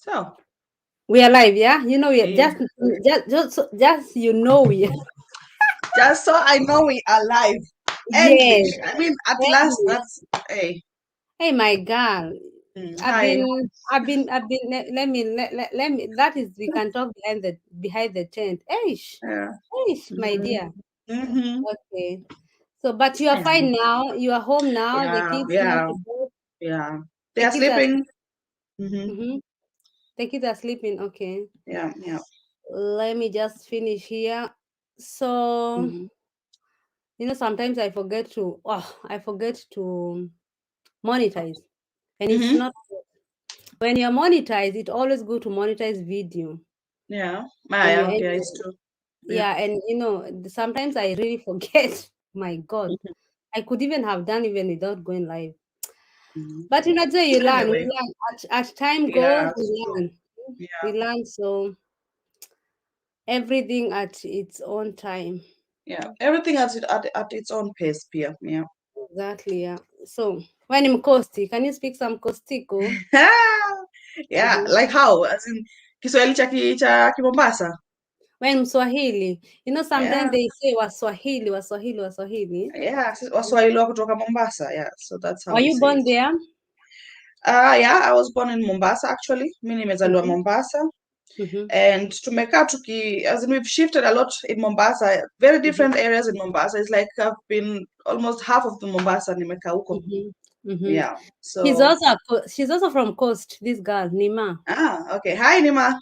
So, We are live, yeah. You know, we are yeah. just you know we. Just so I know we are live. Yes. Endlich. I mean, at last, Hey, that's, hey. hey, my girl. Hi. Let me, let me. That is, we can talk behind the tent. Eish, Yeah. eish, my Mm-hmm. dear. Mm-hmm. Okay. So, but you are Yeah. fine now. You are home now. The Yeah. kids know Yeah. to go. Yeah. They The are kids are. sleeping. Mm-hmm. Mm-hmm. The kids are sleeping. Okay. Yeah. Yeah. Let me just finish here. So, Mm-hmm. sometimes I forget to monetize, and it's Mm-hmm. not. When you're monetized, it always go to monetize video Yeah. Ah, when yeah. you're Yeah. entering. It's true. Yeah. Yeah, and sometimes I really forget. My God, Mhm. I could even have done even without going live. Mhm. But you learn. We Anyway. learn as time goes. Yeah. It's true. Yeah. We learn. So everything at its own time. Yeah. Everything at its own pace, Pia. Yeah. Exactly. Yeah. So when I'm Costi, can you speak some Costico? Yeah. Mm-hmm. Like how? As in Kiswahili cha Kimombasa. When Mswahili, sometimes Yeah. they say Waswahili, Waswahili, Waswahili. Yeah, Waswahili wa kutoka Mombasa. Yeah, so that's how Were we you say born it. there? Yeah, I was born in Mombasa actually. Mimi nimezaliwa Mm-hmm. Mombasa, Mm-hmm. and tumekaa as in we've shifted a lot in Mombasa. Very Mm-hmm. different areas in Mombasa. It's like I've been almost half of the Mombasa nimekaa huko. Mm-hmm. Mm-hmm. Yeah. So, She's also from Coast. This girl, Nima. okay. Hi Nima.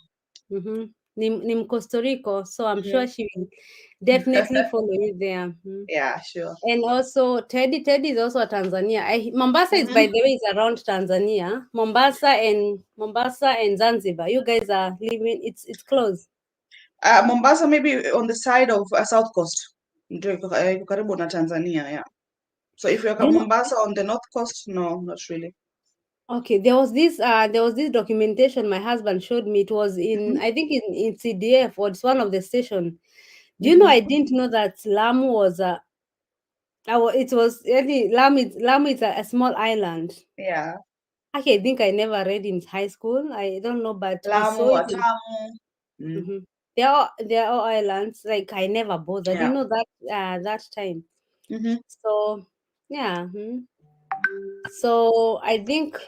Mm-hmm. Nim Costa Rico. So I'm sure Mhm. she will definitely follow you there. Mhm. Yeah, sure. And also Teddy. Teddy is also a Tanzania. Mombasa is, by Hmm. the way, is around Tanzania. Mombasa and Zanzibar. You guys are living. It's close. Mombasa maybe on the side of South Coast. Ndio iko karibu na Tanzania, yeah. So if you're Do you know? Mombasa on the North Coast, no, not really. Okay, there was this documentation my husband showed me. It was in, Hmm. I think, in CDF, or it's one of the station. Do you know, Hmm. I didn't know that Lamu was it was really Lamu is a small island. Yeah. Actually, I think I never read in high school. I don't know, but we Lamu, saw it. Watamu. Mm. They're all islands. Like, I never bothered. Yeah. That time. Hmm. So yeah. So I think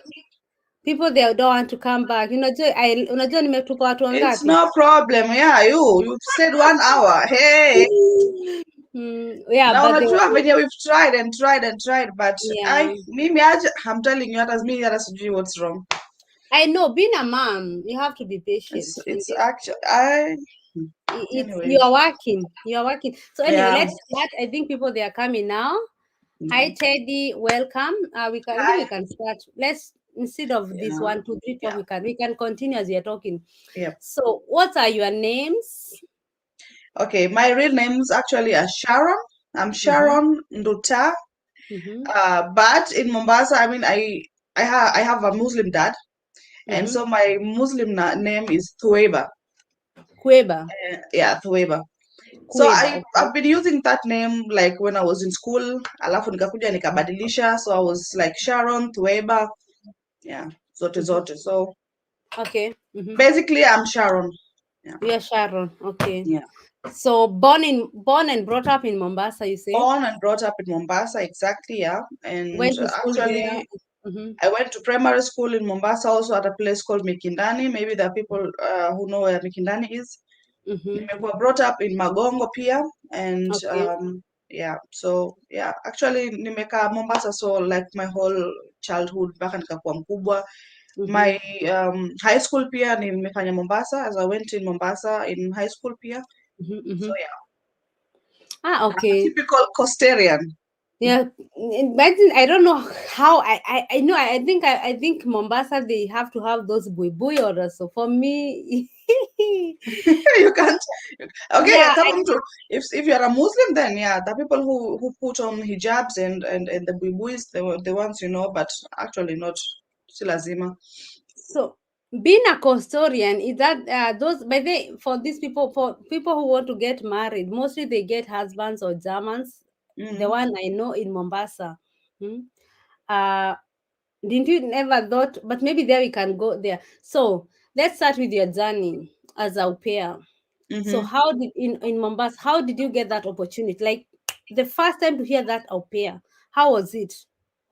people they don't want to come back. Unajua nimetupa watu It's wangapi? no problem. Yeah, you've said 1 hour. Hey. Yeah, Na but unajua venye we've tried and tried and tried, but yeah, mimi aje, I'm telling you, hata mimi hata sijui what's wrong. I know, being a mom, you have to be patient. It's actually I You anyway. are working. You are working. So anyway, Yeah. let's start. I think people they are coming now. Hi Mhm. Teddy, welcome. I think we Hi. can start. Let's, instead of this Yeah. 1, 2, 3 talk, Yeah. we can continue as we are talking. Yep. So what are your names? Okay, my real names actually are Sharon. I'm Mm-hmm. Sharon Nduta. Mm-hmm. But in Mombasa, I mean, I have a Muslim dad, and Mm-hmm. so my Muslim name is Thueba. Cueva. Yeah, Thueba. So Cueva. Okay. I've been using that name like when I was in school. Alafu nikakuja nikabadilisha, so I was like Sharon Thueba. Yeah, zote Mm-hmm. zote. So Okay. Mm-hmm. basically, I'm Sharon. Yeah, You are Sharon. Okay. yeah. So born and brought up in Mombasa, you say? Born and brought up in Mombasa, exactly. Yeah, and Went to school there. actually, Mm-hmm. I went to primary school in Mombasa, also at a place called Mikindani. Maybe there are people who know where Mikindani is. Mm-hmm. Nimekuwa brought up in Magongo pia, and Okay. yeah, so yeah, actually nimekaa Mombasa so like my whole childhood mpaka nikakuwa mkubwa. Mm-hmm. My high school pia nimefanya Mombasa, as I went in Mombasa in high school pia. Mm-hmm. So Mm-hmm. yeah, Ah, I'm a okay. typical Costarian. Yeah, imagine, I don't know how I know, I think Mombasa they have to have those bui or so for me. You can't. Okay, Yeah, come to if you're a Muslim, then yeah, the people who put on hijabs and the buibuis, the ones you know, but actually not silazima. so being a custodian is that those by the for these people, for people who want to get married, mostly they get husbands or Germans. The Mm-hmm. one I know in Mombasa. Hmm? Uh didn't you never thought, but maybe there we can go there. So let's start with your journey as au pair. So Mm-hmm. how did in Mombasa, how did you get that opportunity? Like the first time to hear that au pair, how was it?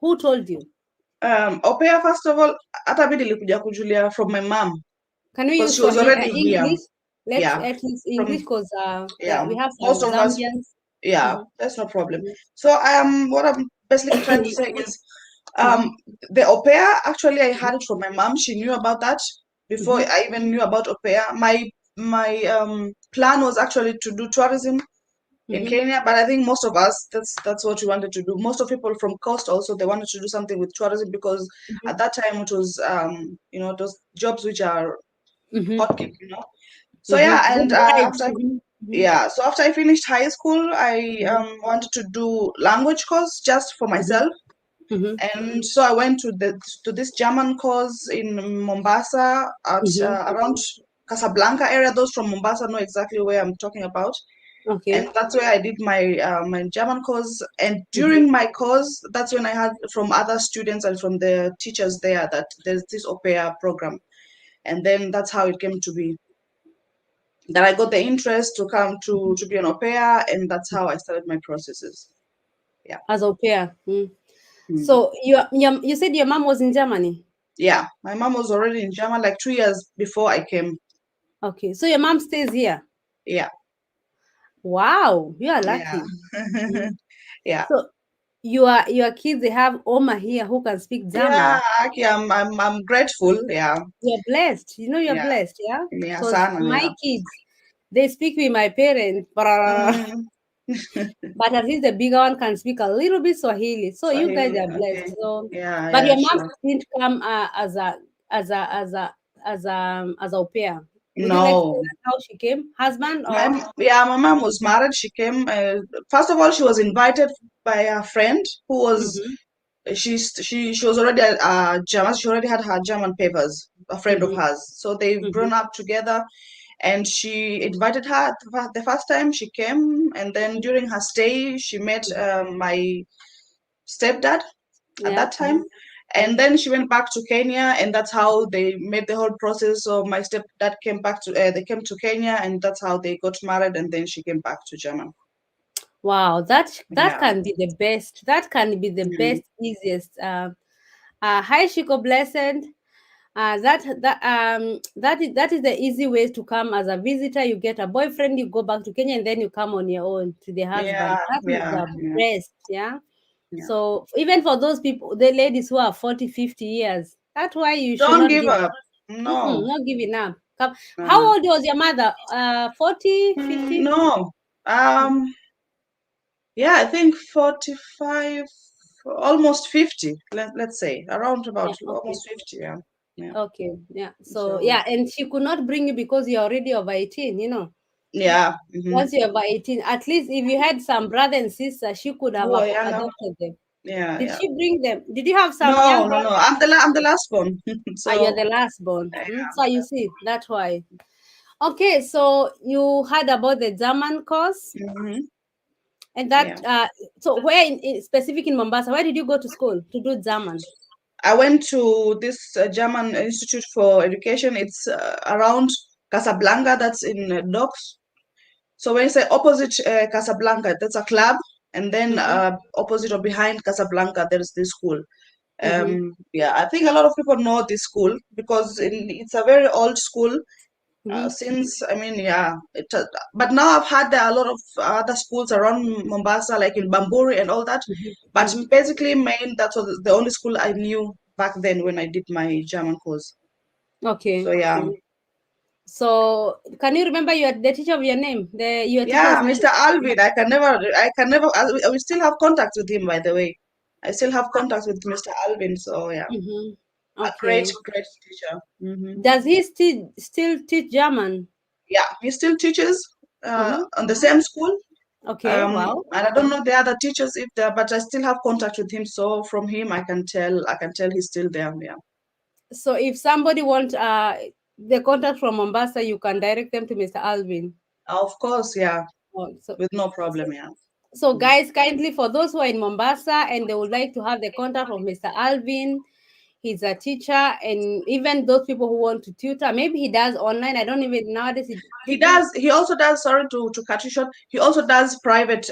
Who told you? Aupair, first of all, hata mi nilikuja kujulia from my mom Can we because use she was Swahili, already here. English? Let's Yeah, at least from English because yeah, we have most some of us. Zambians. Yeah, Mhm, that's no problem. So what I'm basically trying to say is, mhm, um, the au pair, actually I mhm, had it from my mom. She knew about that before mhm, I even knew about au pair. My plan was actually to do tourism in mhm, Kenya, but I think most of us, that's what we wanted to do. Most of people from coast also, they wanted to do something with tourism because mhm, at that time it was those jobs which are mhm, hot, so mhm. yeah, Good and vibes. after Mhm, mhm, yeah, so after I finished high school, I mhm, wanted to do language course just for mhm, myself, mhm, and so I went to this German course in Mombasa at mhm. around Casablanca area. Those from Mombasa know exactly where I'm talking about, and Okay. that's where I did my German course. And Mhm. during my course, that's when I had from other students and from the teachers there that there's this au pair program, and then that's how it came to be that I got the interest to come to be an au pair, and that's how I started my processes. Yeah. As au pair. Mm. Mm. So you said your mom was in Germany. Yeah, my mom was already in Germany like 2 years before I came. Okay. So your mom stays here. Yeah, Wow, you are yeah, lucky. Mm. yeah, So your kids they have Oma here who can speak yeah. German. Actually, I'm grateful. Yeah, You're blessed. You know you're yeah, blessed, yeah? yeah, Because sana, my yeah. kids, they speak with my parents, Mm. but at least the bigger one can speak a little bit Swahili. So you guys Swahili, are blessed. okay. So, Yeah, but yeah, your mom sure. didn't come as au pair. Would you like to tell No, us how she came? Husband or? my mom was married. She came. First of all, she was invited by a friend who was Mm-hmm, she was already a German. She already had her German papers. A friend of mm-hmm, hers. So they've mm-hmm, grown up together, and she invited her the first time she came, and then during her stay, she met mm-hmm. my stepdad at Yeah. that time. Mm-hmm. And then she went back to Kenya, and that's how they made the whole process. So my stepdad came back to, they came to Kenya, and that's how they got married, and then she came back to Germany. Wow, that Yeah. can be the best. That can be the Mm. best, easiest. Hi, Shiko Blessed. That is the easy way to come as a visitor. You get a boyfriend, you go back to Kenya, and then you come on your own to the husband. Yeah, That is yeah, the yeah, best, yeah. yeah. So even for those people, the ladies who are 40, 50 years, that's why you should Don't not give give up. up. No. Not giving up. Come. Uh-huh. How old was your mother? 40, 50? No. Yeah, I think 45, almost 50. Let's say around Yeah, about okay. almost 50. Yeah, yeah. Okay, yeah. So So yeah, and she could not bring you because you're already over 18, you know. yeah. Once you're over 18, at least if you had some brother and sister, she could have Who are younger? adopted them. Yeah, Did yeah. she bring them? Did you have some No, young no, brothers? no. I'm the last one. You're So the last born. yeah. So you see, that's why. Okay, so you heard about the German course, Hmm. and Yeah. that so where in specific in Mombasa, where did you go to school to do German? I went to this German Institute for Education. It's around Casablanca. That's in Docks. So when you say opposite Casablanca, that's a club, and then Mm-hmm, opposite or behind Casablanca, there is this school. mm-hmm, Yeah, I think a lot of people know this school because it's a very old school. mm-hmm, Since I mean, yeah, but now I've had there are a lot of other schools around Mombasa, like in Bamburi and all that. mm-hmm, But mm-hmm. basically, main that was the only school I knew back then when I did my German course. So Okay. yeah, So can you remember the teacher of your name, your teacher's yeah, name? Mr. Alvin. I can never. We still have contact with him, by the way. I still have contact with Mr. Alvin. So yeah, Mm-hmm. a great, Okay. great teacher. Does he still teach German? Yeah, he still teaches Mm-hmm. on the same school. Okay. Wow. And I don't know the other teachers if they're, but I still have contact with him. So from him, I can tell he's still there. Yeah, So if somebody wants the contact from Mombasa, you can direct them to Mr. Alvin. of course, yeah, Oh, with no so, problem. Yeah. so Mm. guys, kindly for those who are in Mombasa and they would like to have the contact of Mr. Alvin, he's a teacher, and even those people who want to tutor, maybe he does online. I don't even nowadays. He does. He also does. Sorry to cut you short. He also does private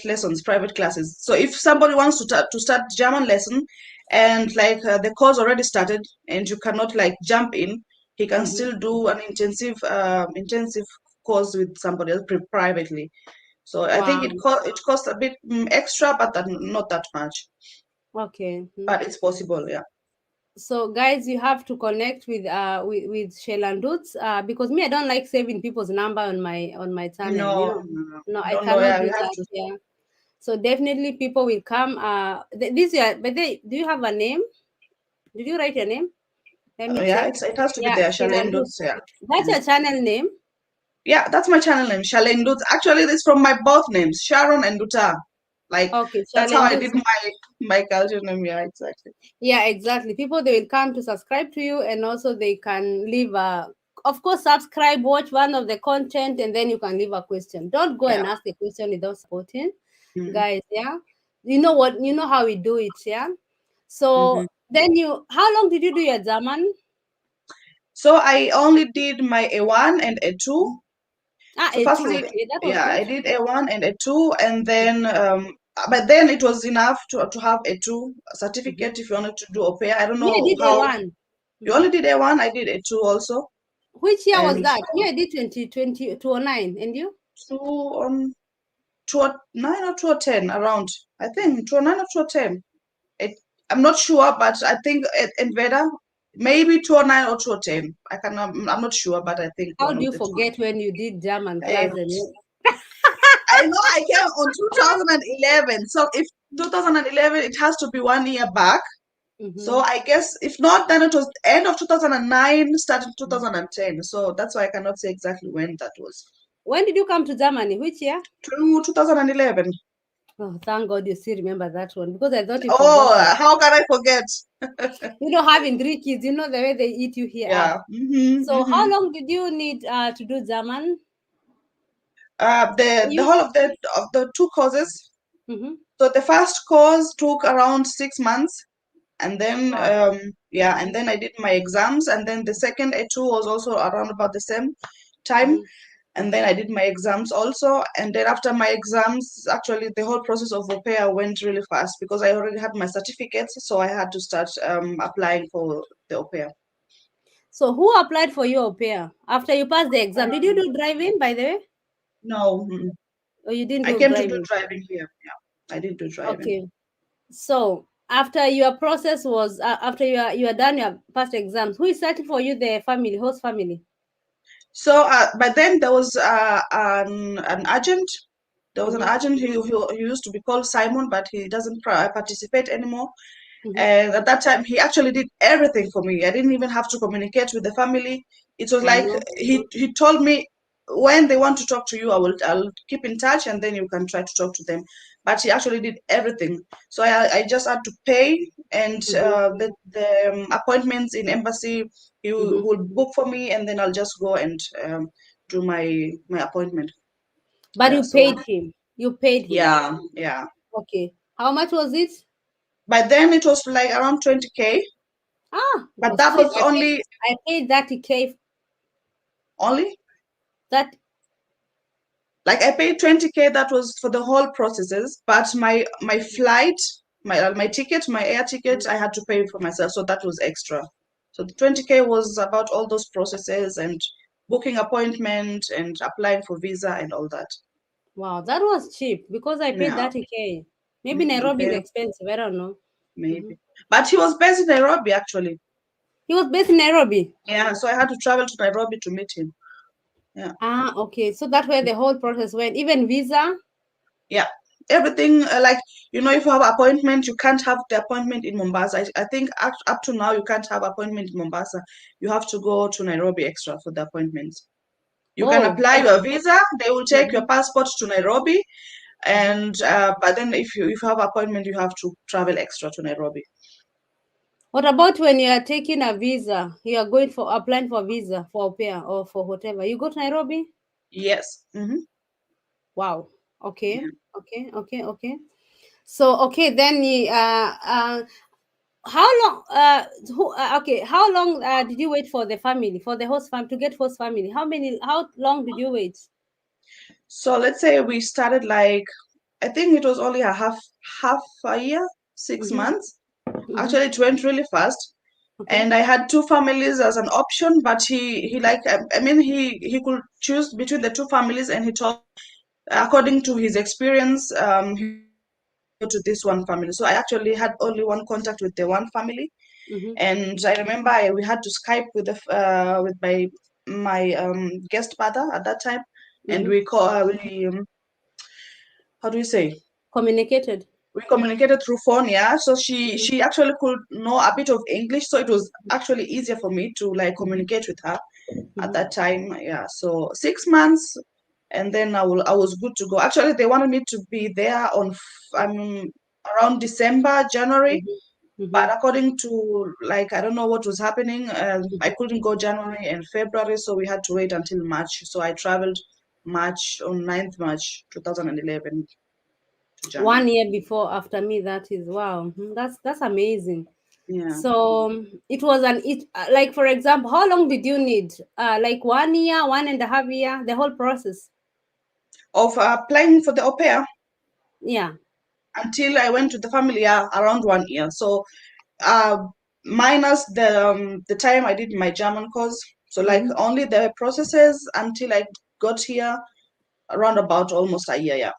lessons, private classes. So if somebody wants to start German lesson, and like the course already started, and you cannot like jump in, he can still do an intensive course with somebody else privately. So I think Wow. it costs a bit extra, but not that much. Okay. But it's possible, yeah. So guys, you have to connect with Shelandutz, because me, I don't like saving people's number on my channel. You No, know, no, no. no, I No, no, cannot yeah, do you have that. to. Yeah. So definitely people will come. This year, but do you have a name? Did you write your name? Let me Yeah, check. it has to be Yeah, there. Shelandutz. Shalendutz, yeah. That's Mm. your channel name. Yeah, that's my channel name, Shalendutz. Actually, it's from my both names, Sharon and Duta. Like Okay, that's how I did Shelandutz. my culture name. Yeah, exactly. Yeah, exactly. People, they will come to subscribe to you, and also they can leave a, of course, subscribe, watch one of the content, and then you can leave a question. Don't go Yeah. and ask the question without supporting, Hmm. guys. Yeah, you know what? You know how we do it. Yeah. So Hmm. then how long did you do your German? So I only did my A1 and A2. Ah, So A2. firstly, Okay, that was yeah, good. I did A1 and A2, and then but then it was enough to have A2 Mm-hmm. certificate if you wanted to do au pair. I don't Me, I know did how A1. you Mm-hmm. only did A1. I did A2 also, Which year was and that? Me, I did 2020 2009, and you? two on 2009 or 2010 around. I think 2009 or 2010. It, I'm not sure, but I think in Veda, maybe 2009 or 2010. I'm not sure, but I think How one do of you the two. forget when you did German Hey, class and you? I know I came on 2011. So if 2011, it has to be 1 year back. So Mm-hmm. I guess if not, then it was end of 2009, starting 2010. So that's why I cannot say exactly when that was. When did you come to Germany? Which year? 2011. Oh, thank God you still remember that one, because I thought you Oh, forgotten. how can I forget? You know, having three kids, you know the way they eat you here up. Yeah. So, how long did you need to do German? The You? whole of the two courses. Mm-hmm. So the first course took around 6 months, and then Wow. yeah, and then I did my exams, and then the second A2 was also around about the same time, Mm-hmm. and then I did my exams also, and then after my exams, actually the whole process of au pair went really fast because I already had my certificates, so I had to start applying for the au pair. So, who applied for your au pair after you passed the exam? Did you Um, do driving, by the way? no, Or you didn't I do came to do driving? driving here. Yeah, I didn't do driving. Okay. So, after your process was after you are done your past exams, who is starting for you, the family, host family? So by then there was an agent. There was an Mm-hmm. agent who used to be called Simon, but he doesn't participate anymore. Mm-hmm. And at that time, he actually did everything for me. I didn't even have to communicate with the family. It was I like know. he told me when they want to talk to you, I'll keep in touch, and then you can try to talk to them. But he actually did everything. So I just had to pay, and Mm-hmm. the appointments in embassy Mm-hmm. will book for me, and then I'll just go and do my appointment. But Yeah. you So paid him. You paid him. yeah, yeah. Okay. How much was it? By then it was like around 20K, Ah, it but was that cheap. was only I paid 30K. only That like I paid 20K. That was for the whole processes, but my flight, my ticket, my air ticket, I had to pay for myself, so that was extra. So the 20K was about all those processes and booking appointment and applying for visa and all that. wow, that was cheap because I paid Yeah. 30K. Maybe Nairobi is Okay, expensive. I don't know. maybe. Mhm. But he was based in Nairobi actually. He was based in Nairobi. Yeah, so I had to travel to Nairobi to meet him. Yeah. Ah, okay. So that's where the whole process went. Even visa. Yeah, everything like if you have appointment, you can't have the appointment in Mombasa. I think up to now you can't have appointment in Mombasa. You have to go to Nairobi extra for the appointments. You can Oh, apply your visa. They will take your mhm, passport to Nairobi, mhm. and but then if you have appointment, you have to travel extra to Nairobi. What about when you are taking a visa? You are going for applying for visa for au pair or for whatever. You go to Nairobi? Yes. Wow. Okay. Yeah. Okay. Okay. Okay. So okay, then How long? Okay. How long did you wait for the family, for the host family to get host family? How many? How long did you wait? So let's say we started like, I think it was only a half a year, six Mm-hmm. months. Mm-hmm. Actually, it went really fast. Okay. And I had two families as an option, but he like, I mean, he could choose between the two families, and he told, according to his experience, he would prefer me to go to this one family. So I actually had only one contact with the one family, Mm-hmm. and I remember we had to Skype with with my guest father at that time, and Mm-hmm. we call we how do you say, Communicated. we communicated through phone. Yeah, so Mm-hmm. she actually could know a bit of English, so it was actually easier for me to like communicate with her at Mm-hmm. that time. Yeah, so 6 months, and then I was good to go. Actually, they wanted me to be there on around December, January, Mm-hmm. Mm-hmm. but according to, like, I don't know what was happening. I couldn't go January and February, so we had to wait until March. So I traveled March, on 9th March 2011 to One January. year before, after me. That is wow. That's amazing. Yeah. So it was like, for example, how long did you need? Like 1 year, 1.5 year, the whole process. Of applying for the au pair Yeah. until I went to the family, around 1 year. So uh, minus the time I did my German course. So like Mm-hmm. only the processes until I got here, around about almost a year. Yeah.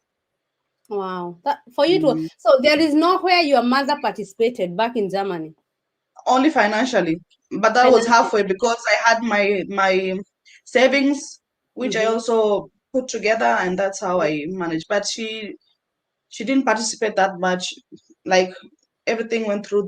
Wow. That for you to, Mm. so there is nowhere your mother participated back in Germany Only financially, but that was financially. halfway because I had my savings, which I Mm-hmm. also put together, and that's how I managed. But she didn't participate that much. Like, everything went through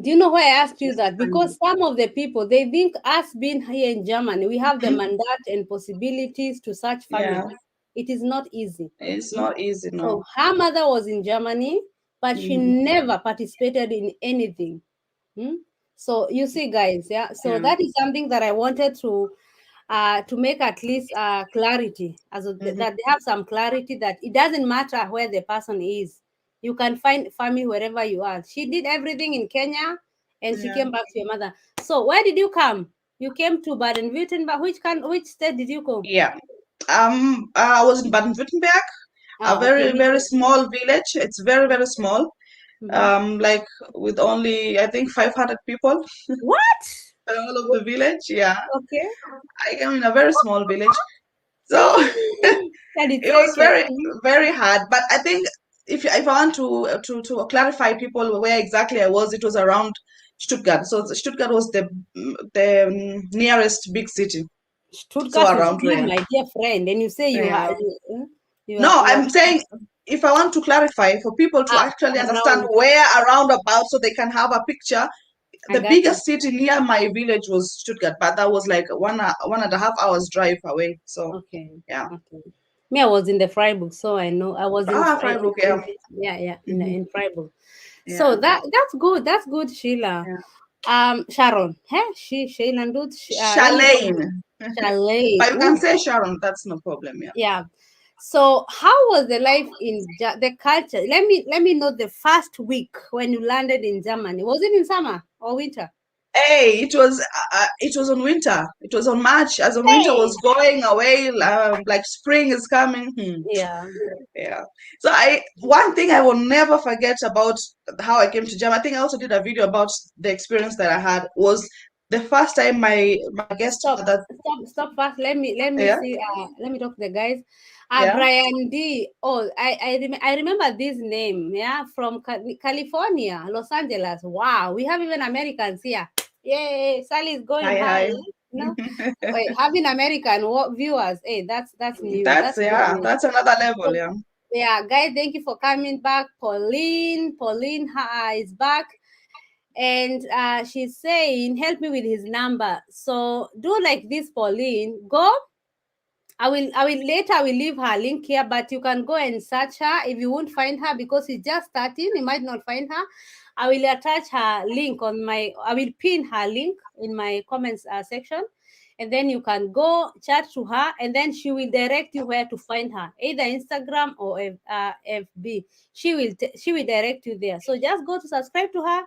Do you know why I asked you the that? family. Because some of the people, they think us being here in Germany, we have the Mhm. mandate and possibilities to search Yeah, families. It is not easy. it's Hmm? not easy, So no. her mother was in Germany, but she Mm, never participated in anything. Hmm? So you see, guys, yeah. So yeah. that is something that I wanted to make at least clarity, Hmm. that they have some clarity that it doesn't matter where the person is. You can find family wherever you are. She did everything in Kenya, and she Yeah. came back to your mother. So where did you come? You came to Baden-Württemberg. Which state did you go? Yeah. I was in Baden-Württemberg, a Ah, okay. very, very small village. It's very, very small. Mm-hmm. Like, with only, I think, 500 people, What? all of the village. Yeah. Okay. I am in a very small village. So That is it was okay. very, very hard. But I think, if I want to clarify people where exactly I was, it was around Stuttgart. So Stuttgart was the nearest big city. So Stuttgart is around here, where? my dear friend, and you say Yeah. No, you are I'm saying, if I want to clarify for people to actually understand around. where around about, so they can have a picture. I The got you. biggest city near my village was Stuttgart, but that was like 1.5 hours drive away. So Okay, yeah. okay. Me, I was in the Freiburg, so I know I was Freiburg, yeah. yeah, yeah, Hmm. in Freiburg. So Yeah. that's good. That's good, Sheila. Yeah. Sharon, hey, Sheila, let me talk. Charlene. Charlene. But you can Ooh, say Sharon, that's no problem. Yeah. yeah. So how was the life in the culture? Let me know the first week when you landed in Germany. Was it in summer or winter? Hey, it was on winter. It was on March, as on winter Hey. was going away. Like spring is coming. Yeah. Yeah. So one thing I will never forget about how I came to Germany, I think I also did a video about the experience that I had, was the first time my guest Stop, father. stop first. Let me Yeah, see. Let me talk to the guys. yeah. Brian D. Oh, I remember this name. Yeah, from California, Los Angeles. Wow, we have even Americans here. Yay, Sally is going Hi, high. hi. Wait, having American viewers. Hey, that's new. That's, That's good yeah, news. that's another level. So, Yeah. yeah, guys, thank you for coming back. Pauline is back, and she's saying help me with his number. So do like this, Pauline. Go, I will leave her link here, but you can go and search her. If you won't find her because she's just starting, you might not find her. I will attach her link I will pin her link in my comments section. and then you can go chat to her, and then she will direct you where to find her, either Instagram or FB. She will direct you there. So just go to subscribe to her,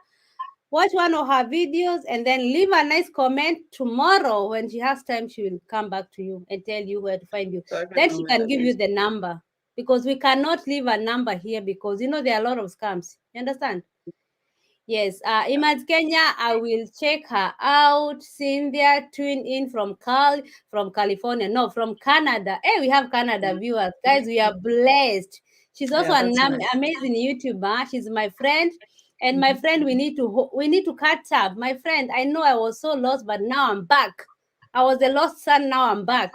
watch one of her videos, and then leave a nice comment. Tomorrow when she has time, she will come back to you and tell you where to find you. So I can Then she always can give you update. the number, because we cannot leave a number here, because there are a lot of scams. You understand? Yes, Image Kenya, I will check her out. Cynthia tune in from California. No, from Canada. Hey, we have Canada viewers. Guys, we are blessed. She's also Yeah, an that's nice. amazing YouTuber. She's my friend. And my Mhm. friend, we need to catch up. My friend, I know I was so lost, but now I'm back. I was a lost son, now I'm back.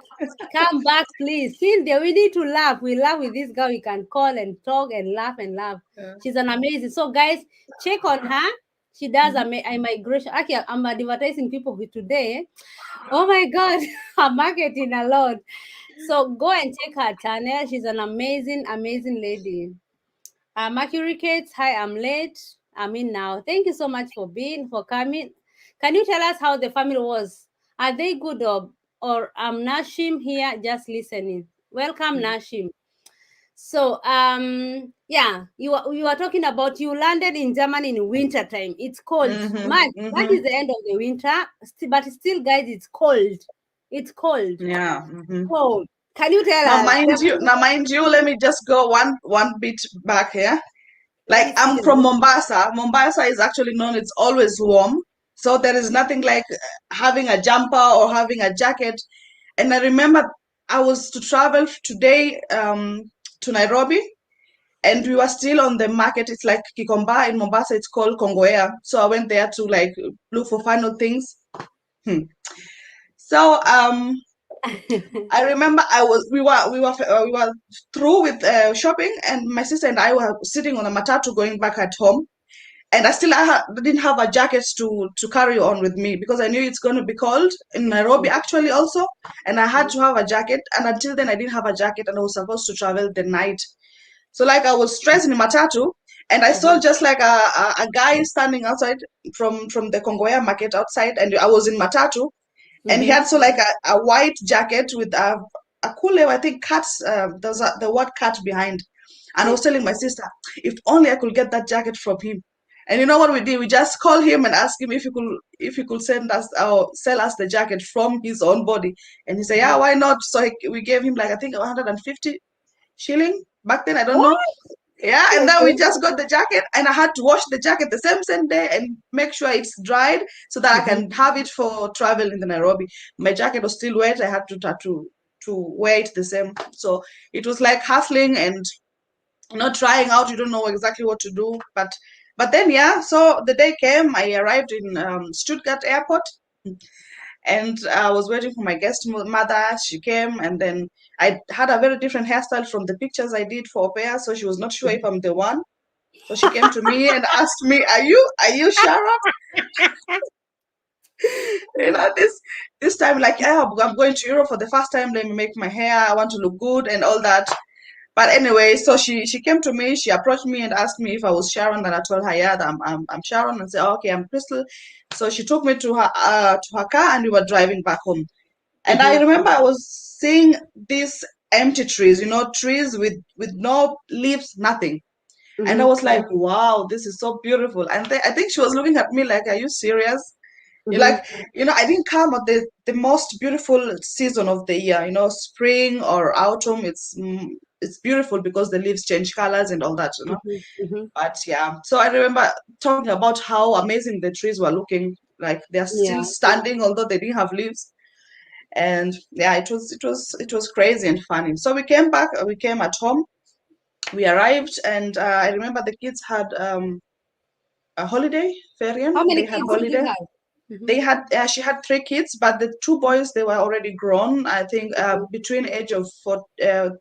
Come back, please. Cynthia, we need to laugh. We laugh with this girl. We can call and talk and laugh and laugh. Yeah. She's an amazing. So, guys, check on her. She does Mhm. a migration. Actually, I'm advertising people with today. Oh my God, I'm marketing a lot. So go and check her channel. She's an amazing, amazing lady. Mercury Kids, hi, I'm late. I'm in now. Thank you so much for coming. Can you tell us how the family was? Are they good, or Nashim here just listening? Welcome, Mhm. Nashim. So, yeah, you are talking about you landed in Germany in winter time. It's cold. Mhm. March, that Mhm. is the end of the winter. But still, guys, it's cold. It's cold. Yeah. Mhm. Cold. Can you tell Now, us? mind you, let me just go one bit back here. Let Like me see I'm the from winter. Mombasa. Mombasa is actually known, it's always warm. So there is nothing like having a jumper or having a jacket. And I remember I was to travel today to Nairobi, and we were still on the market. It's like Kikomba in Mombasa, it's called Kongoea. So I went there to like look for final things. Hmm. So I remember we were through with shopping, and my sister and I were sitting on a matatu going back at home, and didn't have a jacket to carry on with me because I knew it's going to be cold in Nairobi actually also, and I had to have a jacket. And until then, I didn't have a jacket, and I was supposed to travel the night. So like I was stressed in Matatu, and I saw Mhm, just like a guy standing outside from the Kongoya market outside, and I was in Matatu, and he mhm, had so like a white jacket with a cool, I think, cats. There's the word cat behind, and I was telling my sister, if only I could get that jacket from him. And you know what we did? We just called him and asked him if he could send us or sell us the jacket from his own body. And he said, yeah, mhm. why not? So we gave him like I think 150 shilling back then. I don't know. What? Yeah, and then we Okay. just got the jacket, and I had to wash the jacket the same day and make sure it's dried so that I Mhm, can have it for travel in the Nairobi. My jacket was still wet. I had to wear it the same. So it was like hustling and not trying out. You don't know exactly what to do, but then yeah. So the day came. I arrived in Stuttgart airport, and I was waiting for my guest mother. She came, and then I had a very different hairstyle from the pictures I did for Aupair, so she was not sure if I'm the one. So she came to me and asked me, "Are you Sharon?" This time, like, yeah, I'm going to Europe for the first time. Let me make my hair. I want to look good and all that. But anyway, so she came to me. She approached me and asked me if I was Sharon, and I told her, yeah, that I'm Sharon, and said, oh, okay, I'm Crystal. So she took me to her car, and we were driving back home. And I mhm, remember I was seeing these empty trees, trees with no leaves, nothing. And I mhm, was like, wow, this is so beautiful. And I think she was looking at me like, are you serious? You're mhm, like, I didn't come at the most beautiful season of the year, spring or autumn. It's beautiful because the leaves change colors and all that. mhm, mhm. But yeah, so I remember talking about how amazing the trees were looking, like they're still Yeah. standing, although they didn't have leaves. And yeah, it was crazy and funny. So we came back, we came at home, we arrived, and I remember the kids had a holiday, Ferian. How many They had kids did you holiday. have? Mhm, They had she had three kids, but the two boys they were already grown. I think mhm, between age of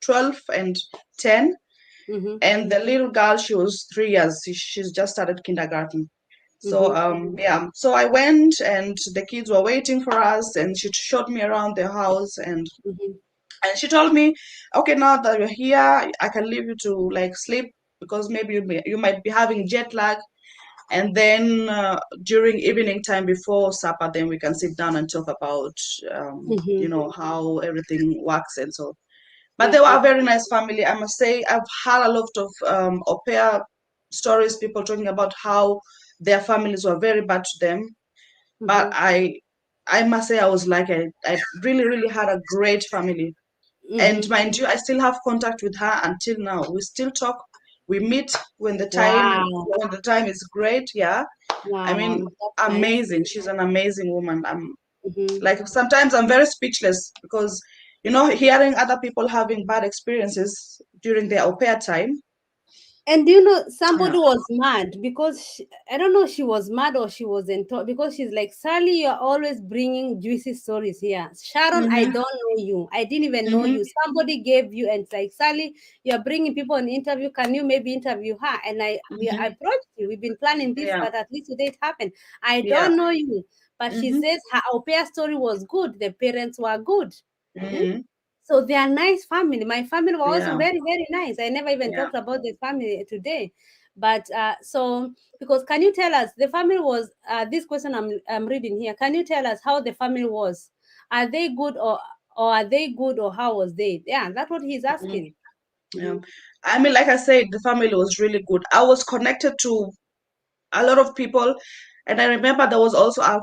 12 and 10, mhm, and the little girl she was 3 years. She's just started kindergarten. So mhm, yeah, so I went and the kids were waiting for us, and she showed me around the house, mhm, and she told me, okay, now that you're here, I can leave you to like sleep because maybe you might be having jet lag. And then during evening time before supper, then we can sit down and talk about, how everything works and so. But they were a very nice family, I must say. I've had a lot of au pair stories, people talking about how their families were very bad to them. But I must say I was like, I really, really had a great family. And mind you, I still have contact with her until now. We still talk. We meet Wow. when the time is great. Yeah. I mean, Wow. That's nice. amazing. She's an amazing woman. I'm Mm-hmm. like sometimes I'm very speechless because hearing other people having bad experiences during their au pair time. And do you know somebody Yeah. was mad because I don't know, she was mad or she wasn't because she's like, Sally, you're always bringing juicy stories here. Sharon, I Mhm. don't know you. I didn't even know Mhm. you. Somebody gave you, and it's like, Sally, you're bringing people on interview. Can you maybe interview her? And I Mhm. approached you. We've been planning this, Yeah. but at least today it happened. I Yeah. don't know you, but she Mhm. says her au pair story was good. The parents were good. Hmm? Mhm. So they are nice family. My family was also Yeah. very, very nice. I never even Yeah. talked about the family today. But so, because can you tell us the family was this question I'm reading here? Can you tell us how the family was? Are they good or are they good or how was they? Yeah, that's what he's Mhm. asking. Yeah. Hmm. I mean, like I said, the family was really good. I was connected to a lot of people, and I remember there was also a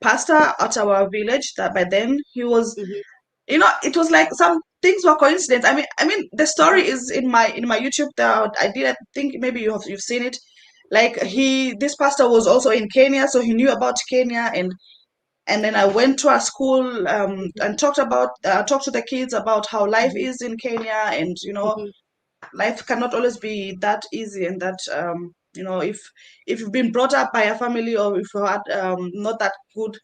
pastor at our village that by then he was, Hmm. it was like some things were coincidence. I mean, the story is in my YouTube. That I did. I think maybe you've seen it. Like this pastor was also in Kenya, so he knew about Kenya, and then I went to a school and talked to the kids about how life is in Kenya, and life cannot always be that easy, and that if you've been brought up by a family, or if you had not that good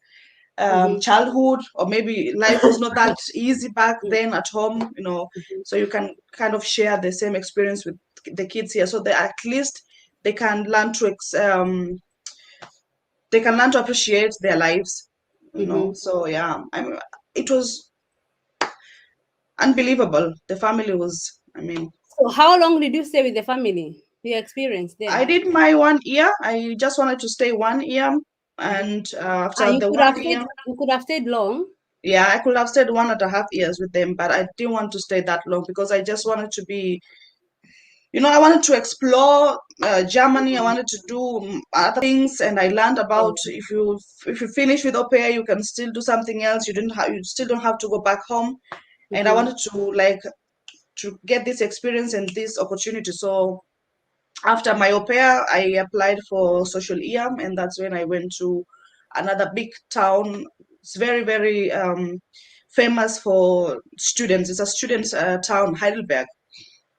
Hmm. childhood, or maybe life was not that easy back Hmm. then at home, so you can kind of share the same experience with the kids here, so that at least they can learn to appreciate their lives, Hmm. so yeah, it was unbelievable. The family was, So how long did you stay with the family? Your experience there? I did my 1 year. I just wanted to stay 1 year, Hmm. and Ah, after the 1 year, you could have stayed long. yeah, I could have stayed 1.5 years with them, but I didn't want to stay that long because I just wanted to be, I wanted to explore Germany. I wanted to do other things, and I learned about Oh. if you finish with au pair, you can still do something else. You still don't have to go back home, and I Mhm. wanted to get this experience and this opportunity. So after my au pair, I applied for social EM, and that's when I went to another big town. It's very, very famous for students. It's a student town, Heidelberg.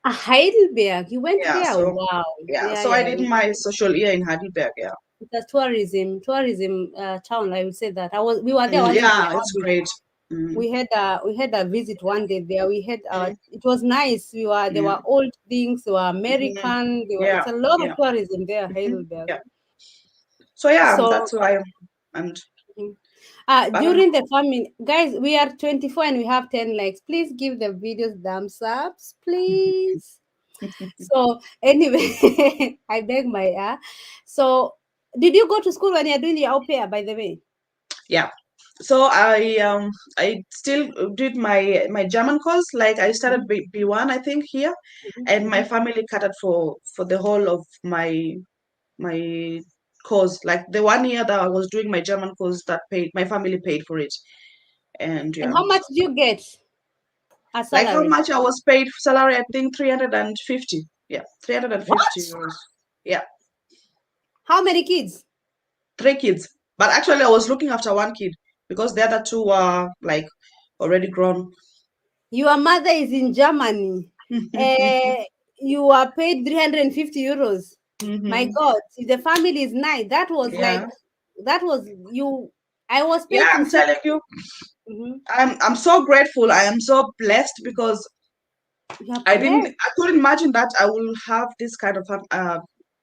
Heidelberg, you went Yeah, there? so Wow. yeah, Yeah, so I yeah. did my social year in Heidelberg. Yeah, It's a tourism town. I would say that. We were there once in my yeah, it's hobby. great. Mm, We had a visit one day there. It was nice. There yeah, were old things. They were mhm, American. It's yeah, a lot of yeah, tourism there, Heidelberg. yeah. So yeah, So that's why. And mhm. but During the famine, guys, we are 24 and we have 10 likes. Please give the videos thumbs ups, please. So anyway, I beg my so did you go to school when you're doing your au pair, by the way? yeah. So I still did my German course. Like I started Mhm, B1, I think, here, mhm, and my mhm. family cut it for the whole of my course. Like the 1 year that I was doing my German course, that paid my family paid for it, and And yeah, how much do you get a like how salary? much I was paid salary, I think 350. Yeah, 350 What? euros. Yeah, How many kids? 3 kids. But actually, I was looking after one kid because the other two were like already grown. Your mother is in Germany. You are paid 350 euros. My Hmm. God, if the family is nice. Yeah, That was you. I was paid yeah, in I'm Sweden. telling you, Mhm. I'm so grateful. I am so blessed because You are I blessed. couldn't imagine that I will have this kind of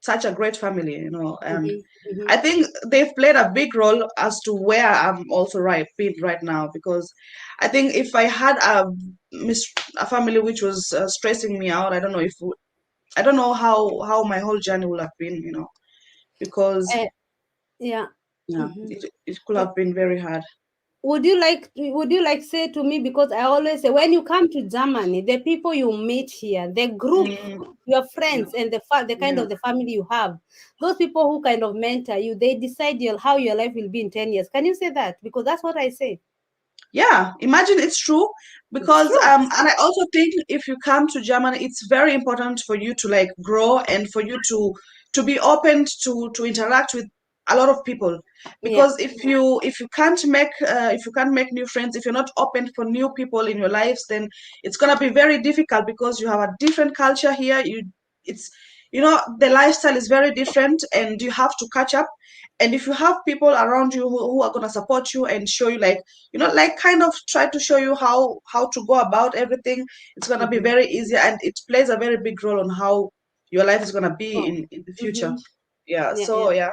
such a great family, and Mhm, I mhm. think they've played a big role as to where I'm also been right now, because I think if I had a family which was stressing me out, I don't know how my whole journey would have been. because Uh, yeah. yeah, Mhm. it could have been very hard. Would you like say to me, because I always say when you come to Germany, the people you meet here, the group, Mm, your yeah, friends, and the kind yeah. of the family you have, those people who kind of mentor you, they decide how your life will be in 10 years. Can you say that? Because that's what I say. Yeah, imagine it's true It's because true. and I also think if you come to Germany, it's very important for you to like grow and for you to be open to interact with a lot of people Yeah. because if you can't make new friends, if you're not open for new people in your lives, then it's gonna be very difficult because you have a different culture here. It's the lifestyle is very different and you have to catch up. And if you have people around you who are gonna support you and show you like like kind of try to show you how to go about everything, it's going to be Mm-hmm. very easy and it plays a very big role on how your life is going to be Oh. in the future. Mm-hmm. Yeah, Yeah, yeah. so yeah.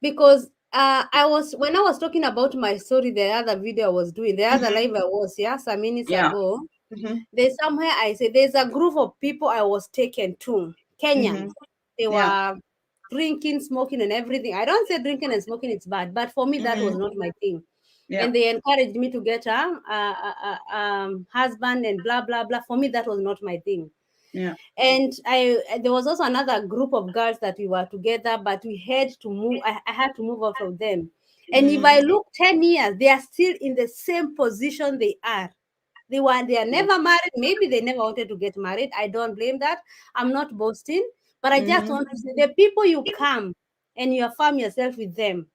Because when I was talking about my story, the other video I was doing, the other Hmm. live I was, yeah, some minutes Yeah. ago, Hmm. there's somewhere I say there's a group of people I was taken to, Hmm. Kenyans. They Yeah. were drinking, smoking, and everything. I don't say drinking and smoking it's bad, but for me that was Hmm. not my thing. Yeah. And they encouraged me to get a husband and blah blah blah. For me, that was not my thing. Yeah. And there was also another group of girls that we were together, but we had to move. I had to move out of them. And if Mm. I look 10 years, they are still in the same position they are. They are Yeah. never married. Maybe they never wanted to get married. I don't blame that. I'm not boasting, but I just Hmm. want to say the people you come and you affirm yourself with them,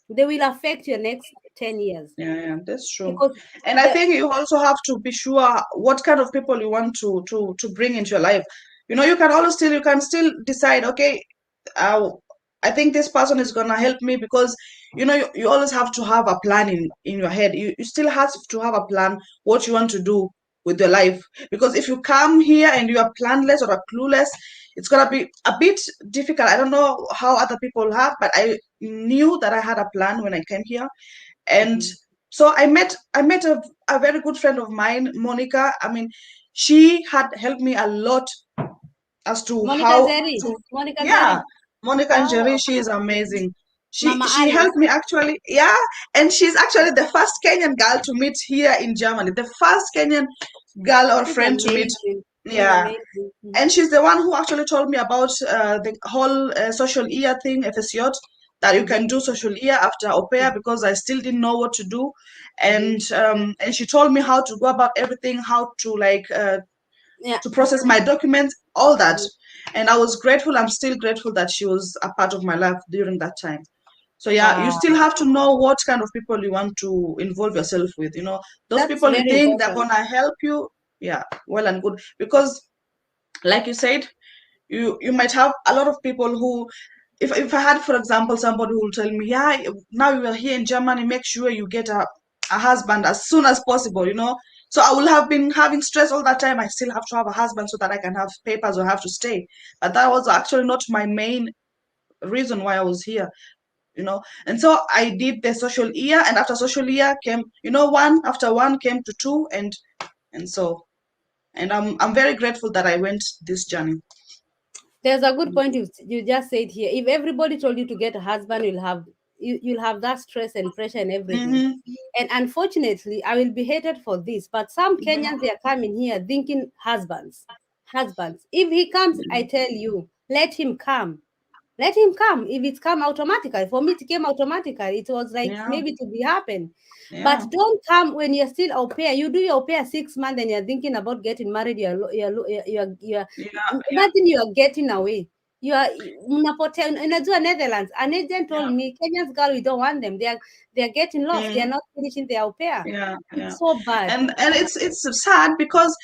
they will affect your next 10 years. Yeah, yeah, that's true. Because And I the think you also have to be sure what kind of people you want to bring into your life. You can still decide, okay, uh, I think this person is gonna help me because you always have to have a plan in your head. You still have to have a plan what you want to do with your life. Because if you come here and you are planless or are clueless, it's gonna be a bit difficult. I don't know how other people have, but I knew that I had a plan when I came here. And Mhm. so I met a very good friend of mine, Monica. I mean, she had helped me a lot as to Monica how Zeri, to Monica Zeri. yeah. Monica and Oh, Jerry, she okay. is amazing. she Mama she Alice. helped me actually, yeah. And she's actually the first Kenyan girl to meet here in Germany, the first Kenyan girl or She's friend to meet. amazing. She's Yeah. amazing. And she's the one who actually told me about the whole social year thing, FSJ, that you can Mm-hmm. do social year after Aupair because I still didn't know what to do. Mm-hmm. And she told me how to go about everything, how to Yeah. to process my documents, all that. Mhm. And I was grateful. I'm still grateful that she was a part of my life during that time. So yeah, you Wow. still have to know what kind of people you want to involve yourself with. Those That's people you very think they're important. gonna help you, yeah, well and good. Because like you said, you might have a lot of people who, if I had, for example, somebody who will tell me, yeah, now you are here in Germany, make sure you get a husband as soon as possible. So I will have been having stress all that time. I still have to have a husband so that I can have papers or have to stay. But that was actually not my main reason why I was here. And so I did the social year, and after social year came, one after one came to two, and so, and I'm very grateful that I went this journey. There's a good point you just said here. If everybody told you to get a husband, you'll have that stress and pressure and everything. Mm-hmm. And unfortunately, I will be hated for this. But some Mm-hmm. Kenyans, they are coming here thinking husbands, husbands. If he comes, I tell you, let him come. Let him come. If it's come automatically, for me it came automatically. It was like Yeah, maybe to be happen. But yeah, don't come when you're still au pair. You do your au pair 6 months and you're thinking about getting married. yeah, yeah. Imagine you are getting away. You are unapotea. Unajua Netherlands. An agent told Yeah. me Kenya's girl, we don't want them. They are getting lost. They are Mm, not finishing their au pair. yeah, yeah. It's so bad. And it's sad because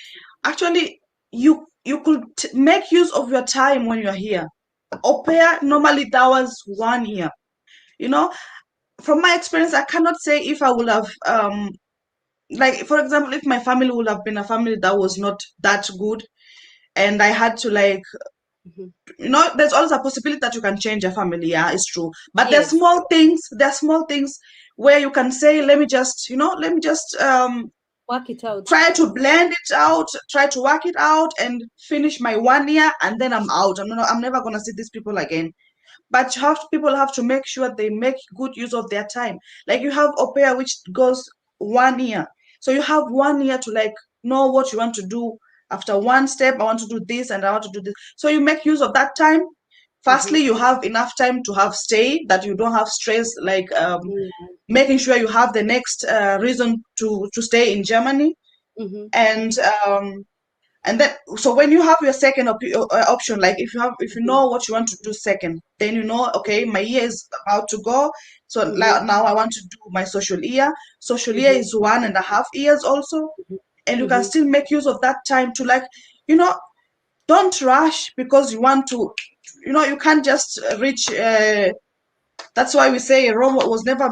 actually you could make use of your time when you're here. Au pair normally that was 1 year. You know, from my experience, I cannot say if I would have like, for example, if my family would have been a family that was not that good, and I had to like, Mhm. there's always a possibility that you can change your family. Yeah, it's true. But there are Yes. small things. There are small things where you can say, let me just Work it out. try to blend it out, try to work it out, and finish my 1 year, and then I'm out. I'm never gonna see these people again. But people have to make sure they make good use of their time. Like you have Aupair, which goes 1 year. So you have 1 year to like know what you want to do. After one step, I want to do this and I want to do this. So you make use of that time. Firstly, you have enough time to have stay, that you don't have stress, like Yeah. making sure you have the next reason to stay in Germany. Mm-hmm. And and then, so when you have your second option, like if you know what you want to do second, then you know, okay, my year is about to go, so Mm-hmm. now I want to do my social year. Social year Mm-hmm. is 1.5 years also, and you can Mm-hmm. still make use of that time to, like, you know, don't rush because you want to, you can't just reach. That's why we say Rome was never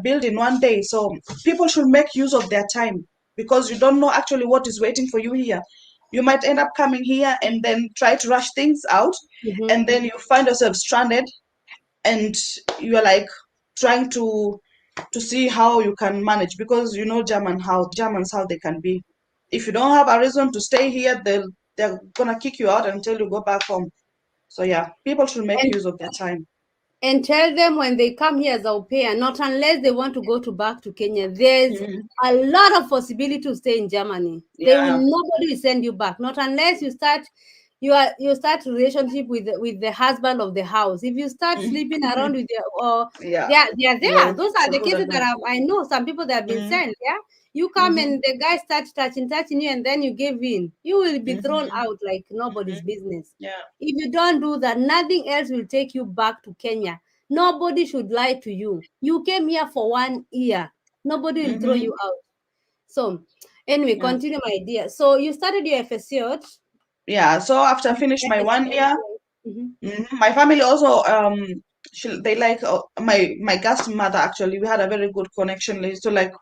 built in one day. So people should make use of their time, because you don't know actually what is waiting for you here. You might end up coming here and then try to rush things out, Mm-hmm. and then you find yourself stranded, and you are like trying to see how you can manage, because Germans how they can be. If you don't have a reason to stay here, they're gonna kick you out until you go back home. So yeah, people should make And use of their time. and tell them when they come here as au pair, not unless they want to go to back to Kenya. There's Mhm. a lot of possibility to stay in Germany. They will Yeah. Nobody will send you back, not unless you start relationship with the husband of the house. If you start sleeping around with your or Yeah. they are there. Yes, Those are some the people cases that that do. I know some people that have been Mm-hmm. sent. Yeah, you come Mm-hmm. and the guy starts touching you, and then you give in. You will be thrown Mm-hmm. out like nobody's Mm-hmm. business. Yeah. If you don't do that, nothing else will take you back to Kenya. Nobody should lie to you. You came here for 1 year. Nobody will throw Mm-hmm. you out. So, anyway, Yeah. continue, my dear. So, you started your FSCH. Yeah. So after I finished my 1 year, Mm-hmm. my family also they like my guest mother, actually we had a very good connection, like, so like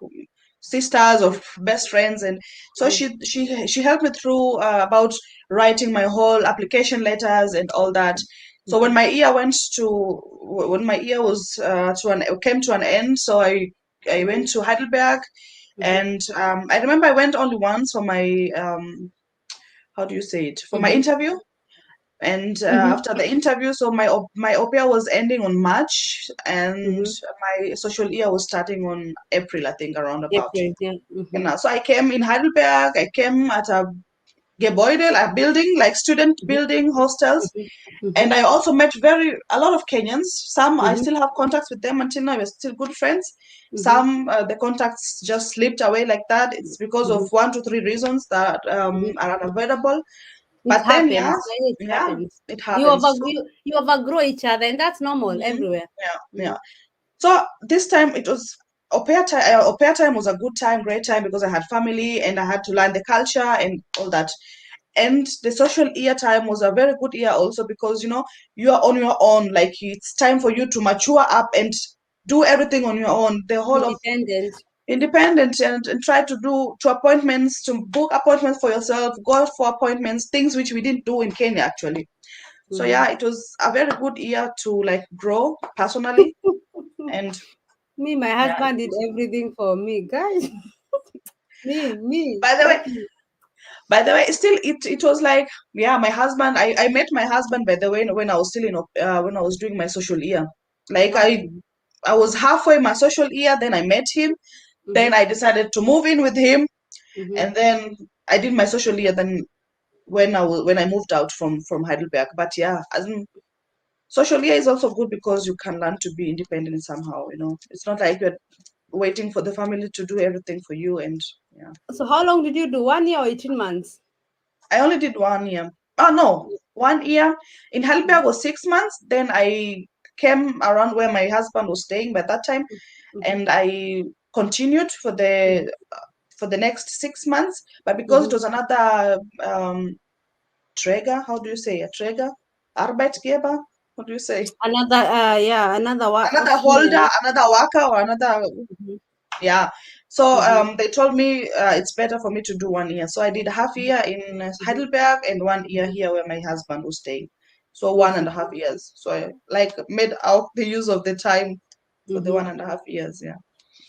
sisters of best friends, and so she helped me through about writing my whole application letters and all that. So Mm-hmm. when my year was came to an end, so I Mm-hmm. went to Heidelberg. Mm-hmm. And I remember I went only once for my how do you say it, for my Mm-hmm. interview. And Mm-hmm. after the interview, so my au pair was ending on March, and Mm-hmm. my social year was starting on April, I think, around about. April, yeah. You Mm-hmm. know, so I came in Heidelberg. I came at a Gebäude, a building, like student building hostels. Mm-hmm. And I also met a lot of Kenyans. Some I Mm-hmm. still have contacts with them until now. We're still good friends. Mm-hmm. Some the contacts just slipped away like that. It's because of Mm-hmm. 1 to 3 reasons that Mm-hmm. are unavoidable. It But then, happens. It yeah, happens. it You happens. over you overgrow each other, and that's normal Mhm. everywhere. Yeah, Mm-hmm. yeah. So this time it was au pair time. Au pair time was a good time, great time, because I had family and I had to learn the culture and all that. And the social year time was a very good year also, because you are on your own. Like, it's time for you to mature up and do everything on your own. The whole of Independent. independent, and try to do to appointments, to book appointments for yourself, go for appointments, things which we didn't do in Kenya actually. So Mm-hmm. yeah, it was a very good year to like grow personally. And Me, my yeah, it husband did was. everything for me, guys. Me, By the way, lucky. still it was like, yeah, my husband. I met my husband, by the way, when I was still when I was doing my social year. Like Okay. I was halfway my social year, then I met him. Then Mm-hmm. I decided to move in with him, Mm-hmm. and then I did my social year. Then when I moved out from Heidelberg. But yeah, as in, social year is also good because you can learn to be independent somehow. It's not like you're waiting for the family to do everything for you. And yeah, So how long did you do? 1 year or 18 months? I only did 1 year. Oh no, 1 year in Mm-hmm. Heidelberg was 6 months. Then I came around where my husband was staying by that time, Mm-hmm. and I continued for the next 6 months. But because it Mm-hmm. was another Träger, how do you say a Träger? Arbeitgeber? What do you say? Another yeah, another Another here. holder, another worker, or another, Mm-hmm. yeah. So Mm-hmm. they told me it's better for me to do 1 year. So I did a half year in Mm-hmm. Heidelberg and 1 year Mm-hmm. here where my husband was staying. So one and Okay. a half years. So I like made out the use of the time for the Mm-hmm. 1.5 years. Yeah.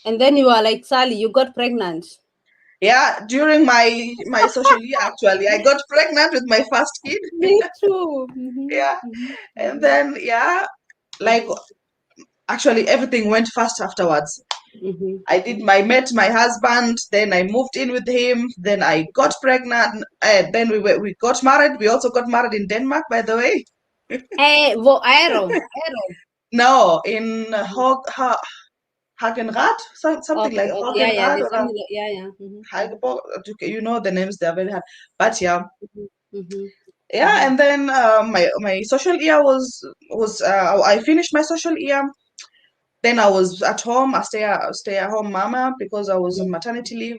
And then you are like Sally, you got pregnant. Yeah, during my social year, actually, I got pregnant with my first kid. Me too. Mm-hmm, Yeah, mm-hmm, and mm-hmm, then yeah, like actually everything went fast afterwards. mm-hmm. I met my husband, then I moved in with him, then I got pregnant, and then we got married. We also got married in Denmark, by the way. Aero. No, in Hagenrath, something Okay, like okay, yeah, yeah. Hagenrath There's or something like, yeah, yeah. Mm-hmm, mm-hmm, Hageborg. You know the names; they are very hard. But yeah, mm-hmm, yeah. mm-hmm, And then my social year was I finished my social year. Then I was at home. I stay at home mama because I was on maternity leave.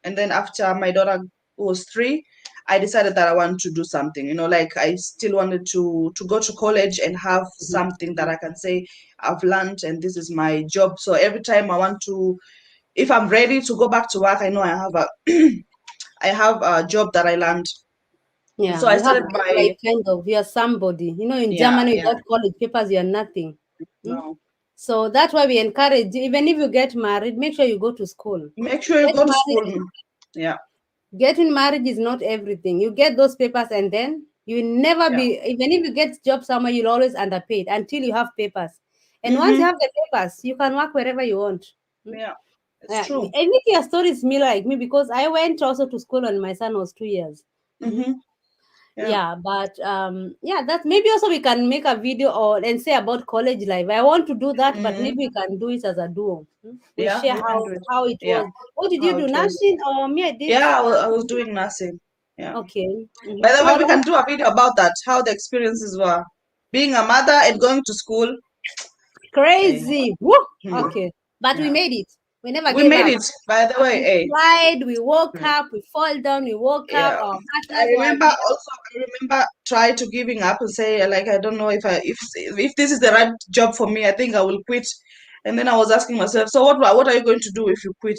And then after my daughter was 3, I decided that I wanted to do something. Like I still wanted to go to college and have something that I can say I've learned and this is my job. So every time I want to, if I'm ready to go back to work, I know I have a I have a job that I learned. yeah, So I you have started my like kind of you're somebody. In yeah, Germany yeah, without college papers, you're nothing. Hmm? no. So that's why we encourage, even if you get married, make sure you go to school. Make sure you Get go to married. school. Yeah, Getting married is not everything. You get those papers and then you will never yeah. be, even if you get job somewhere, you'll always underpaid until you have papers. And once you Mm-hmm. have the papers, you can work wherever you want. Hmm? Yeah, it's Yeah, true. I think your story is similar like me because I went also to school when my son was 2 years. Mhm. Mm-hmm. Yeah. Yeah, but yeah, that maybe also we can make a video or and say about college life. I want to do that, but Mm-hmm. maybe we can do it as a duo. We Yeah, share we can how do it. how it Yeah, was. What did you how do? it was. Nursing or me? I did. Yeah, I was doing nursing. Yeah. Okay. By the way, How we long? can do a video about that, how the experiences were. Being a mother and going to school. Hey. Crazy. Woo! Hmm. Okay. But we Yeah. made it. We never We gave made up. it, by the way. We Hey. tried, we woke Hmm. up, we fall down, we woke up, Yeah. our I partners were remember there. also I remember try to giving up and say like I don't know if this is the right job for me, I think I will quit. And then I was asking myself, so what are you going to do if you quit?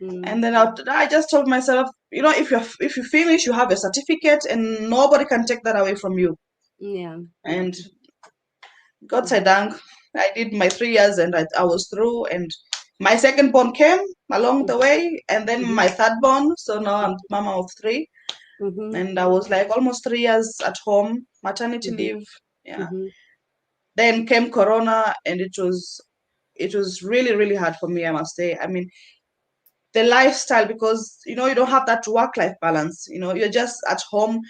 Mm, And then I just told myself, if you finish, you have a certificate, and nobody can take that away from you. yeah. And God Mhm, thank, I did my 3 years and I was through. And my second born came along the way, and then mhm, my third born. So now I'm mama of 3, mhm, and I was like almost 3 years at home, maternity mhm, leave. Yeah. mhm. Then came Corona, and it was really really hard for me. I must say. I mean, the lifestyle, because you don't have that work life balance. You're just at home.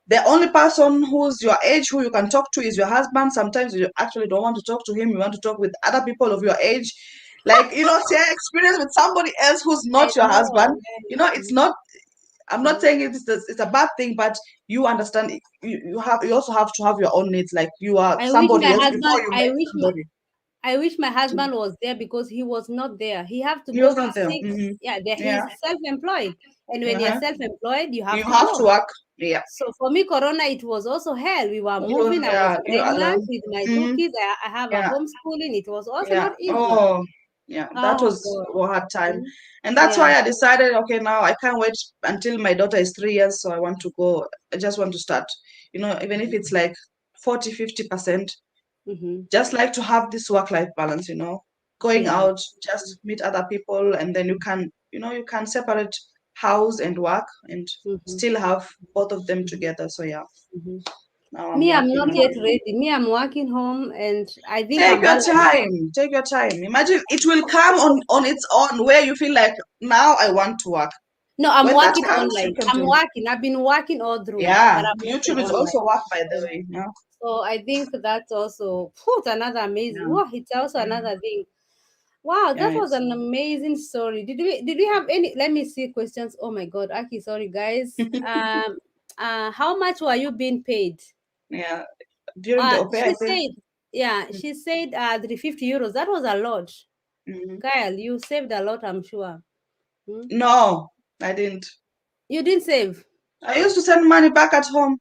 The only person who's your age who you can talk to is your husband. Sometimes you actually don't want to talk to him, you want to talk with other people of your age, like share experience with somebody else who's I not your know. husband. It's Mhm, not, I'm not mhm. saying it's a bad thing, but you understand, you also have to have your own needs, like you are I wish somebody my else before husband. you met somebody. I wish my husband was there because he was not there. He have to He go was till not there. 6. Yeah, there Yeah. he's self-employed, and when you're Uh-huh. self-employed, you You have to have to go. work. Yeah. So for me, Corona, it was also hell. We were It was, moving. I was yeah, you pregnant alone. with my two Mm, kids. I have a yeah, homeschooling. It was also yeah. not easy. Oh, yeah. That Oh was God. a hard time, Mhm. and that's Yeah. why I decided. Okay, now I can't wait until my daughter is 3 years. So I want to go. I just want to start. Even if it's like 40, 50%, Mm-hmm. just like to have this work-life balance. Going Yeah. out, just meet other people, and then you can separate house and work and Mm-hmm. still have both of them Mm-hmm. together. So yeah, Mm-hmm. now I'm Me, I'm working not on yet it. ready. Me, I'm working home, and I think Take I'm your balanced. time. Take your time. Imagine it will come on its own where you feel like now I want to work. No, I'm When that working comes, you online. can I'm do. working. I've been working all through, but Yeah, I'm working YouTube is online. also work, by the way. Yeah, So I think that's also put another amazing. yeah, Wow, it's also mm, another thing. Wow, yeah. that was It's an amazing story. Did we have any? Let me see questions. Oh my God, Aki, sorry guys. How much were you being paid? yeah. During the Aupair, I She think. said, yeah, she said 350 euros. That was a lot. Mhm. Kyle, you saved a lot, I'm sure. Hmm? No, I didn't. You didn't save I used to send money back at home.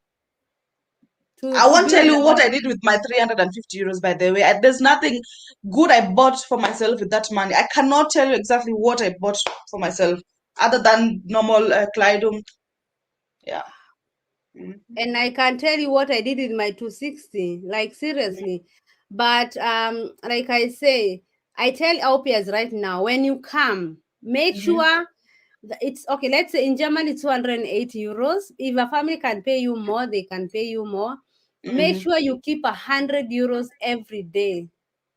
to I to won't build tell you what another. I did with my 350 euros, by the way. There's nothing good I bought for myself with that money. I cannot tell you exactly what I bought for myself, other than normal Kleidung. Yeah. Mhm. And I can tell you what I did with my 260, like seriously. But like I say, I tell LPS right now, when you come, make Mhm. sure It's okay. Let's say in Germany, 280 euros. If a family can pay you more, they can pay you more. Make Hmm. sure you keep 100 euros every day.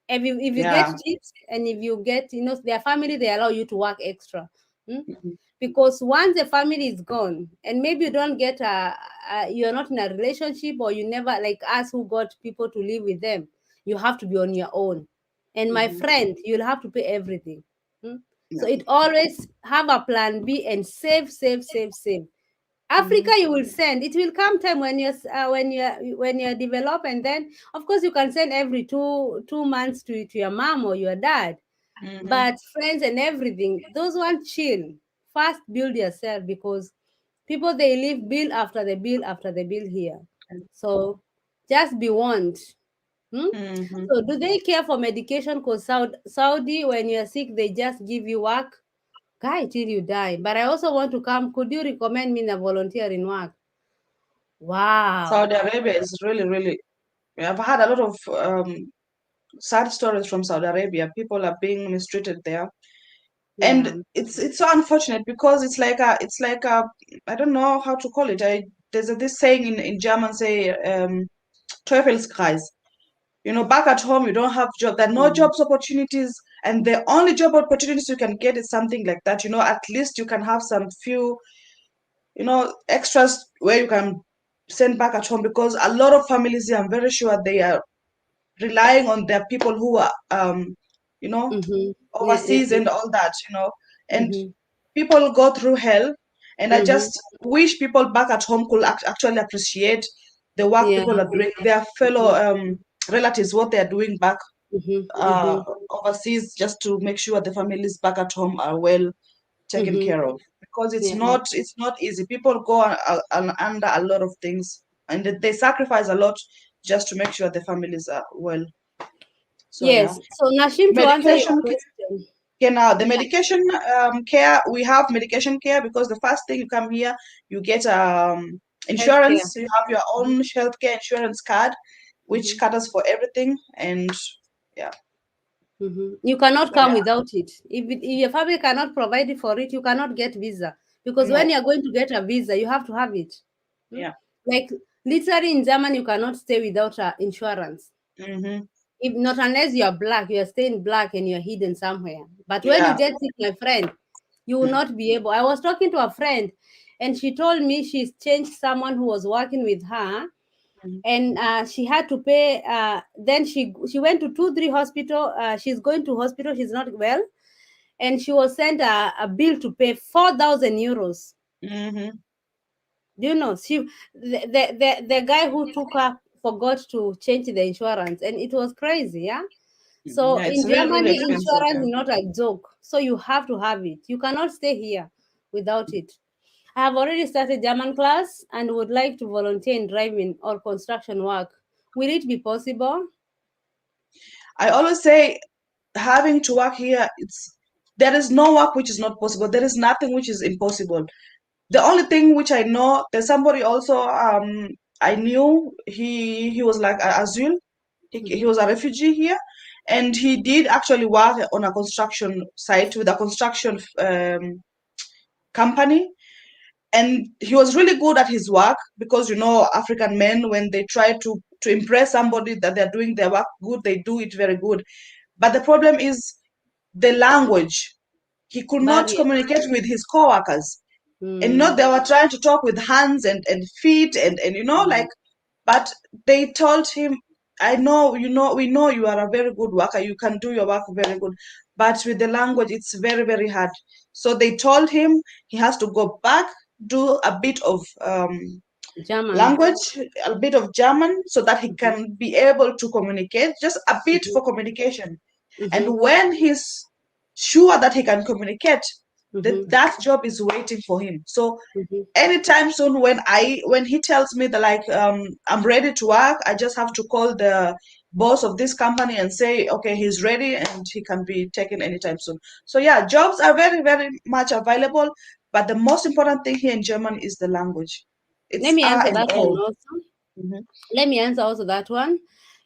If you get Yeah. tips, and if you get, their family, they allow you to work extra. Hmm? Hmm. Because once the family is gone, and maybe you don't get you're not in a relationship, or you never, like us who got people to live with them, you have to be on your own. And my Hmm. friend, you'll have to pay everything. Hmm? So Yeah. it always have a plan B, and save, save, save, save. Africa, Hmm. you will send. It will come time when you're developed, and then of course you can send every two months to your mom or your dad. Hmm. But friends and everything, those one chill. First, build yourself, because people, they live bill after the bill after the bill here. So just be warned. Hmm? Hmm. So do they care for medication? Because Saudi, when you're sick, they just give you work, guy, till you die. But I also want to come. Could you recommend me a volunteer in work? Saudi Wow. Arabia is really, really. I've had a lot of sad stories from Saudi Arabia. People are being mistreated there, and Yeah. it's so unfortunate because it's like a I don't know how to call it. There's this saying in German, say Teufelskreis. Back at home you don't have job. There are no Mm. jobs opportunities, and the only job opportunities you can get is something like that. At least you can have some few extras where you can send back at home, because a lot of families here, I'm very sure they are relying on their people who are you know Mm-hmm. Yeah, yeah, overseas yeah. and all that. And Mm-hmm. people go through hell, and I Mm-hmm. just wish people back at home could actually appreciate the work Yeah. people are doing, their fellow Mm-hmm. relatives, what they are doing back Mm-hmm. uh, Mm-hmm. overseas, just to make sure the families back at home are well taken Mm-hmm. care of, because it's Yeah, yeah. not it's not easy. People go under a lot of things, and they sacrifice a lot just to make sure the families are well. So yeah. Yes. So Nashim, to answer your Medication question. the Yeah. medication care, we have medication care, because the first thing you come here, you get Healthcare. insurance. You have your own healthcare insurance card, which Mm-hmm. covers for everything. And yeah. Mm-hmm. You cannot So come yeah. without it. If your family cannot provide it for it, you cannot get visa. Because when No. you're going to get a visa, you have to have it. Hmm? Yeah. Like literally in Germany, you cannot stay without insurance. Mm-hmm. If not, unless you are black, you are staying black and you're hidden somewhere. But when you Yeah. get sick, my friend, you will not be able. I was talking to a friend, and she told me she's changed someone who was working with her, Mm-hmm. and she had to pay. Then she went to 2 3 hospital. She's going to hospital. She's not well, and she was sent a bill to pay 4,000 euros. Mm-hmm. Do you know? The guy who took her forgot to change the insurance, and it was crazy. Yeah. So Yeah, it's in really, really Germany, expensive. insurance Yeah. is not a joke. So you have to have it. You cannot stay here without it. I have already started German class and would like to volunteer in driving or construction work. Will it be possible? I always say, having to work here, there is no work which is not possible. There is nothing which is impossible. The only thing which I know, there's somebody also I knew, he was like a Azul. He Mhm. was a refugee here, and he did actually work on a construction site with a construction company. And he was really good at his work, because African men, when they try to impress somebody that they're doing their work good, they do it very good. But the problem is the language. He could not Barrier. communicate with his coworkers, and Mm, they were trying to talk with hands and feet, and like. mm, But they told him, I know, we know you are a very good worker, you can do your work very good, but with the language it's very, very hard. So they told him he has to go back, do a bit of German. language, a bit of German, so that he Mhm, can be able to communicate, just a bit mhm, for communication. And mhm, when he's sure that he can communicate, mhm, that job is waiting for him. So mhm. anytime soon, when he tells me that, like, I'm ready to work, I just have to call the boss of this company and say, okay, he's ready and he can be taken anytime soon. So yeah, jobs are very, very much available, but the most important thing here in Germany is the language. Let It's me R answer and that one O. also. Mhm. Let me answer also that one.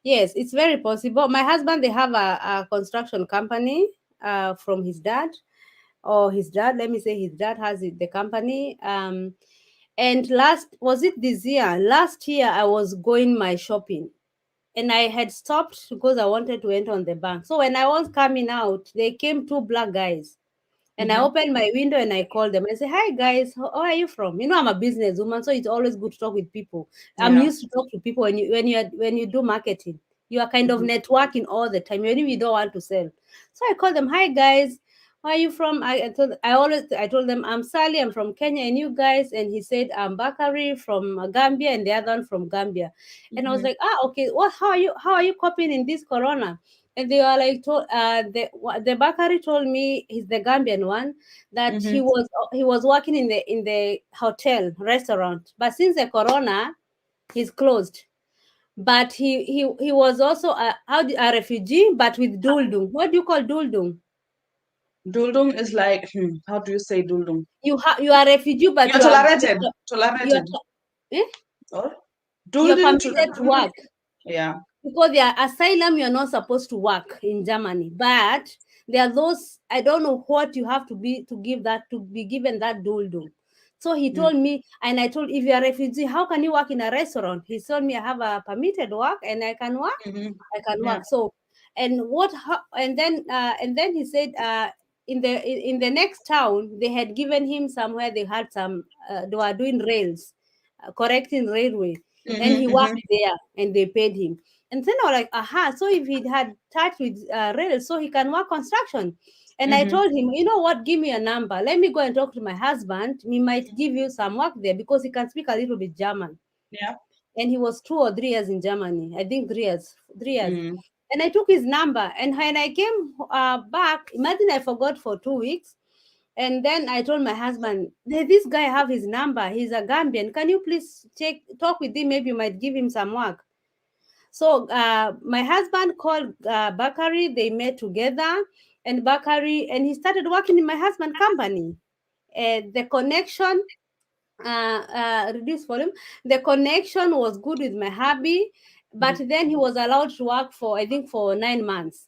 Yes, it's very possible. My husband, they have a construction company from his dad. or his dad. Let me say his dad has the company. And was it this year? Last year, I was going my shopping, and I had stopped because I wanted to enter on the bank. So when I was coming out, they came two black guys. And I opened my window and I called them. I say, "Hi guys, how are you from?" You know, I'm a businesswoman, so it's always good to talk with people. I'm Yeah. used to talk to people when you do marketing. You are kind of networking all the time, even if you don't want to sell. So I called them, "Hi guys, where are you from?" I told them, "I'm Sally, I'm from Kenya, and you guys?" And he said, "I'm Bakari from Gambia, and the other one from Gambia." And I was like, "Ah, okay. What? How are you coping in this corona?" And they were like, the Bakari told me, he's the Gambian one, that he was working in the hotel restaurant, but since the corona, he's closed. But he was also a refugee, but with duldung. What do you call duldung? Duldung is like, how do you say duldung? You are a refugee, but You're tolerated. you are Tolerated. eh? Or You're duldung, permitted to duldung. work. Yeah. Because they are asylum, you're not supposed to work in Germany. But there are those, I don't know what you have to be given that duldung. So he Mm. told me, and I told, if you're a refugee, how can you work in a restaurant? He told me I have a permitted work and I can work. I can Yeah. work. So, and then he said, in the next town, they had given him somewhere, they were doing rails, correcting railway, and he worked there and they paid him. And then I was like, aha, so if he had touched with rail, so he can work construction. And I told him, you know what, give me a number. Let me go and talk to my husband. He might give you some work there because he can speak a little bit German. Yeah. And he was 2 or 3 years in Germany. I think 3 years. 3 years. Mm. And I took his number. And when I came back, imagine I forgot for 2 weeks. And then I told my husband, "Hey, this guy have his number. He's a Gambian. Can you please talk with him? Maybe you might give him some work." So my husband called Bakari. They met together, and Bakari, and he started working in my husband's company. The connection, reduce volume. The connection was good with my hubby, but then he was allowed to work for, I think, for 9 months.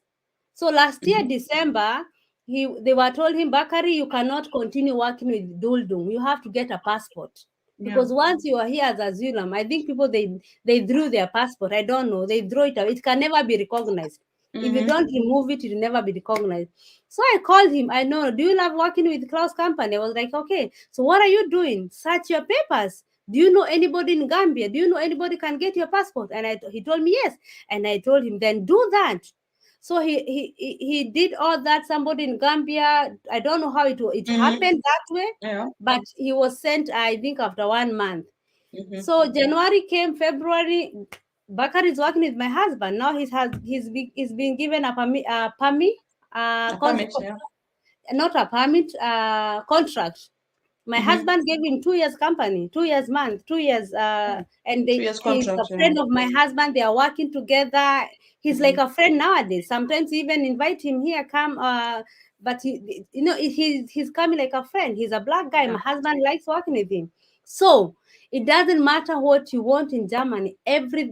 So last year, December, they were told him, Bakari, you cannot continue working with Duldung. You have to get a passport. Yeah. Because once you are here as asylum, I think people they drew their passport. I don't know. They draw it out. It can never be recognized. If you don't remove it, it will never be recognized. So I called him. I know. Do you love working with Klaus company? I was like, okay. So what are you doing? Search your papers. Do you know anybody in Gambia? Do you know anybody can get your passport? And he told me yes. And I told him, then do that. So he did all that. Somebody in Gambia, I don't know how it happened that way, Yeah. but he was sent, I think, after 1 month. Mm-hmm. So January came, February. Bakar is working with my husband now. He's been given a permit, A permit. Yeah. not a permit, contract. My husband gave him 2 years company, 2 years month, 2 years, and 2 years he's a contract. Yeah. friend of my husband. They are working together. He's like a friend nowadays. Sometimes even invite him here, come. But he's coming like a friend. He's a black guy. Yeah. My husband likes working with him. So it doesn't matter what you want in Germany.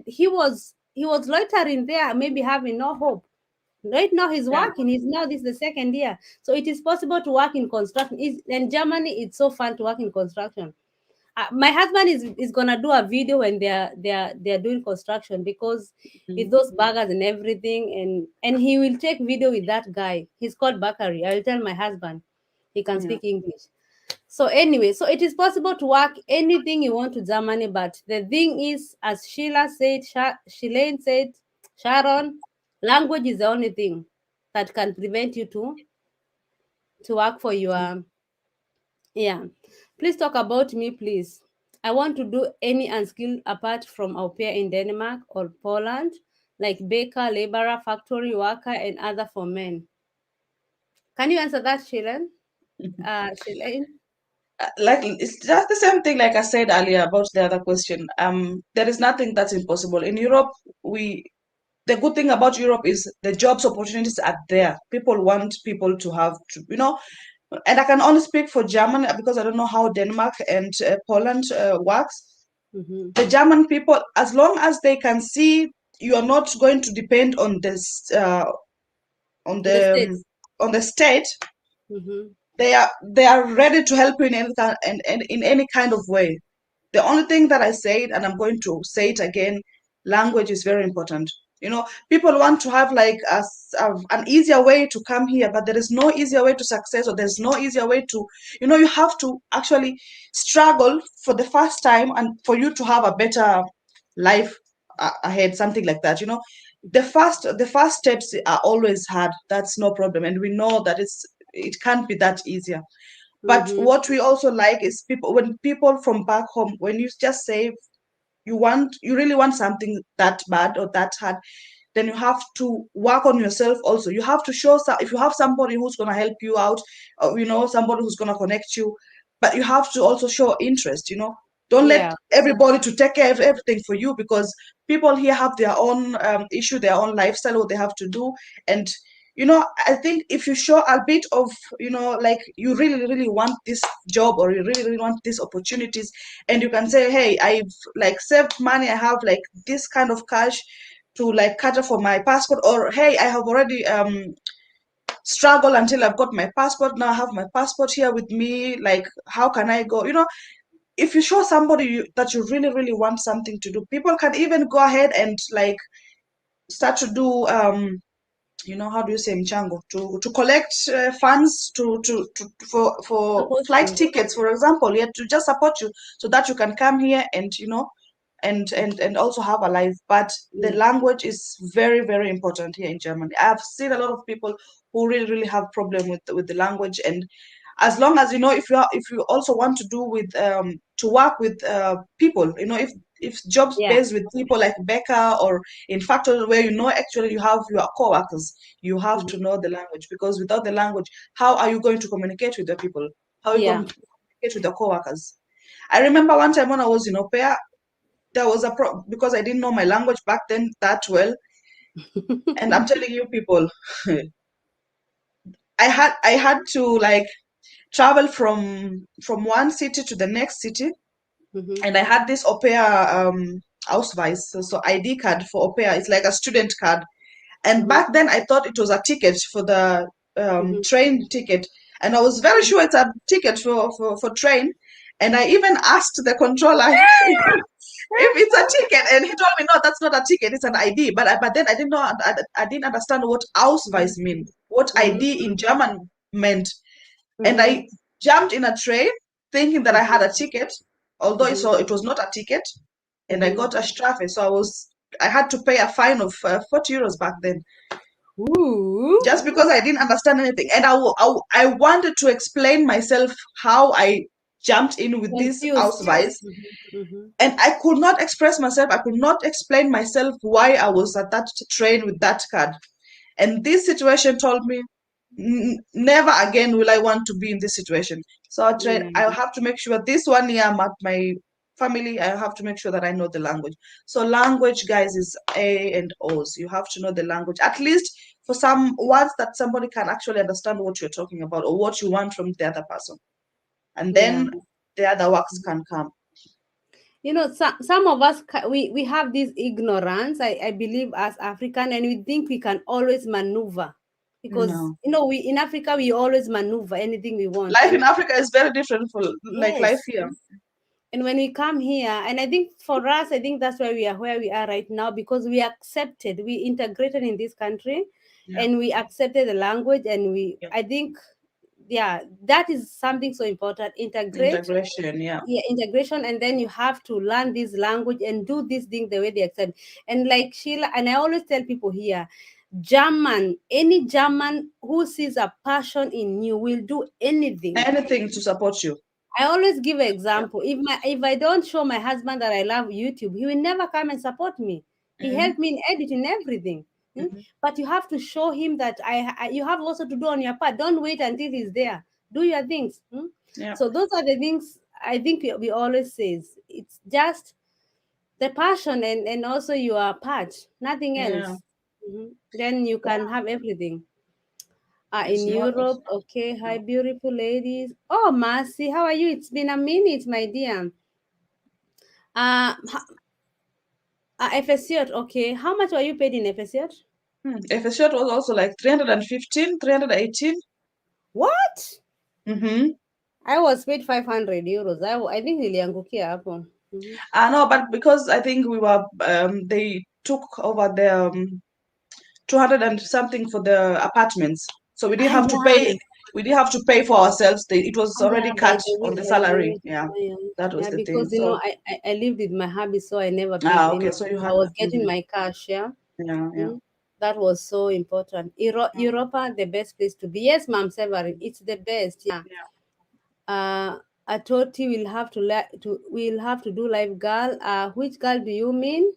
He was loitering there, maybe having no hope. Right now he's Yeah. working. This is the second year, so it is possible to work in construction. In Germany, it's so fun to work in construction. My husband is gonna do a video when they're doing construction, because with those burgers and everything, and he will take video with that guy. He's called Bakari. I will tell my husband he can Yeah. speak English. So anyway, so it is possible to work anything you want to Germany, but the thing is, as Sheila said, Shalane said, Sharon, language is the only thing that can prevent you to work for your, yeah. Please talk about me, please. I want to do any unskilled apart from Aupair in Denmark or Poland, like baker, laborer, factory worker, and other for men. Can you answer that, Shalane? Shalane? Like it's just the same thing like I said earlier about the other question. There is nothing that's impossible in Europe. The good thing about Europe is the jobs opportunities are there. People want people to have and I can only speak for Germany because I don't know how Denmark and Poland works. The German people, as long as they can see you are not going to depend on this on The the states. on the state, Mm-hmm. they are ready to help you in in any kind of way. The only thing that I said, and I'm going to say it again, language is very important. People want to have like an easier way to come here, but there is no easier way to success, or there's no easier way to, you have to actually struggle for the first time and for you to have a better life ahead, something like that. The first steps are always hard. That's no problem, and we know that it can't be that easier. But Mm-hmm. what we also like is when people from back home, when you just say you really want something that bad or that hard, then you have to work on yourself also. You have to show if you have somebody who's going to help you out, or somebody who's going to connect you, but you have to also show interest. Don't let Yeah. everybody to take care of everything for you, because people here have their own issue, their own lifestyle, what they have to do. And I think if you show a bit of, like you really really want this job, or you really really want these opportunities, and you can say, hey, I've like saved money, I have like this kind of cash to like cater for my passport, or hey, I have already struggled until I've got my passport, now I have my passport here with me, like how can I go? If you show somebody that you really really want something to do, people can even go ahead and like start to do how do you say mchango, to collect funds for Support flight you. tickets, for example, yeah, to just support you, so that you can come here and and also have a life. But the Mm. language is very very important here in Germany. I've seen a lot of people who really really have problem with the language. And as long as if you also want to do with to work with people, if jobs Yeah. based with people like Becca, or in factories where actually you have your co-workers, you have Mhm. to know the language, because without the language, how are you going to communicate with the people? How are you Yeah. going to communicate with the co-workers? I remember one time when I was in Aupair, there was because I didn't know my language back then that well. And I'm telling you people, I had to like travel from one city to the next city. Mm-hmm. And I had this Aupair Ausweis, so ID card for Aupair. It's like a student card. And Mm-hmm. back then I thought it was a ticket for the Mm-hmm. train ticket. And I was very sure it's a ticket for train. And I even asked the controller if it's a ticket, and he told me, no, that's not a ticket, it's an ID. But then I didn't know, I didn't understand what Ausweis mean, what Mm-hmm. ID in German meant. And Mm-hmm. I jumped in a train thinking that I had a ticket, although Mm-hmm. it was not a ticket. And I Mm-hmm. got a strafe, so I had to pay a fine of 40 euros back then, Ooh. just because I didn't understand anything. And I wanted to explain myself how I jumped in with this Confused. Ausweis, Mm-hmm. Mm-hmm. and I could not express myself. I could not explain myself why I was at that train with that card. And this situation told me, never again will I want to be in this situation. So Yeah. I'll have to make sure this one year I'm at my family, I have to make sure that I know the language. So language, guys, is A and O's. You have to know the language, at least for some words that somebody can actually understand what you're talking about, or what you want from the other person. And Yeah. then the other works can come. Some of us we have this ignorance, I believe, as African, and we think we can always maneuver because No. we in Africa we always maneuver anything we want. Life in And Africa is very different for like life yes, here. and when we come here, and I think for us, I think that's where we are right now, because we integrated in this country, Yeah. and we accepted the language, and Yeah. I think, yeah, that is something so important. Integrate. Integration, yeah. Yeah, integration, and then you have to learn this language and do this thing the way they accept. And like Sheila, and I always tell people here, any German who sees a passion in you will do anything. Anything to support you. I always give an Yeah. example. If I don't show my husband that I love YouTube, he will never come and support me. He Hmm. helped me in editing everything. Hmm? Hmm. But you have to show him that you have also to do on your part. Don't wait until he's there. Do your things. Hmm? Yeah. So those are the things I think we always says. It's just the passion and also your part, nothing Yeah. else. Then you can have everything. It's In not. Europe, okay. Hi, No. beautiful ladies. Oh, Marcy, how are you? It's been a minute, my dear. FSCot, okay. How much were you paid in FSCot? If a shirt was also like 315, 318. What? Mm-hmm. I was paid 500 euros. I think niliangukia hapo. I know, but because I think we were, they took over the 200 and something for the apartments, so we didn't Ah, have to yeah. pay. We didn't have to pay for ourselves. It was Oh, already yeah, by cut the on way, the by the salary. way. Yeah, Yeah, yeah. that was Yeah, the thing. because you know, So, I lived with my hubby, so I never paid okay, anything. so you I had, was getting mhm, my cash, yeah. yeah, yeah. Mm. That was so important. Europa, the best place to be. Yes, Ma'am Severin, it's the best, yeah. Yeah. Uh, Atoti will have to will have to do live girl. Which girl do you mean?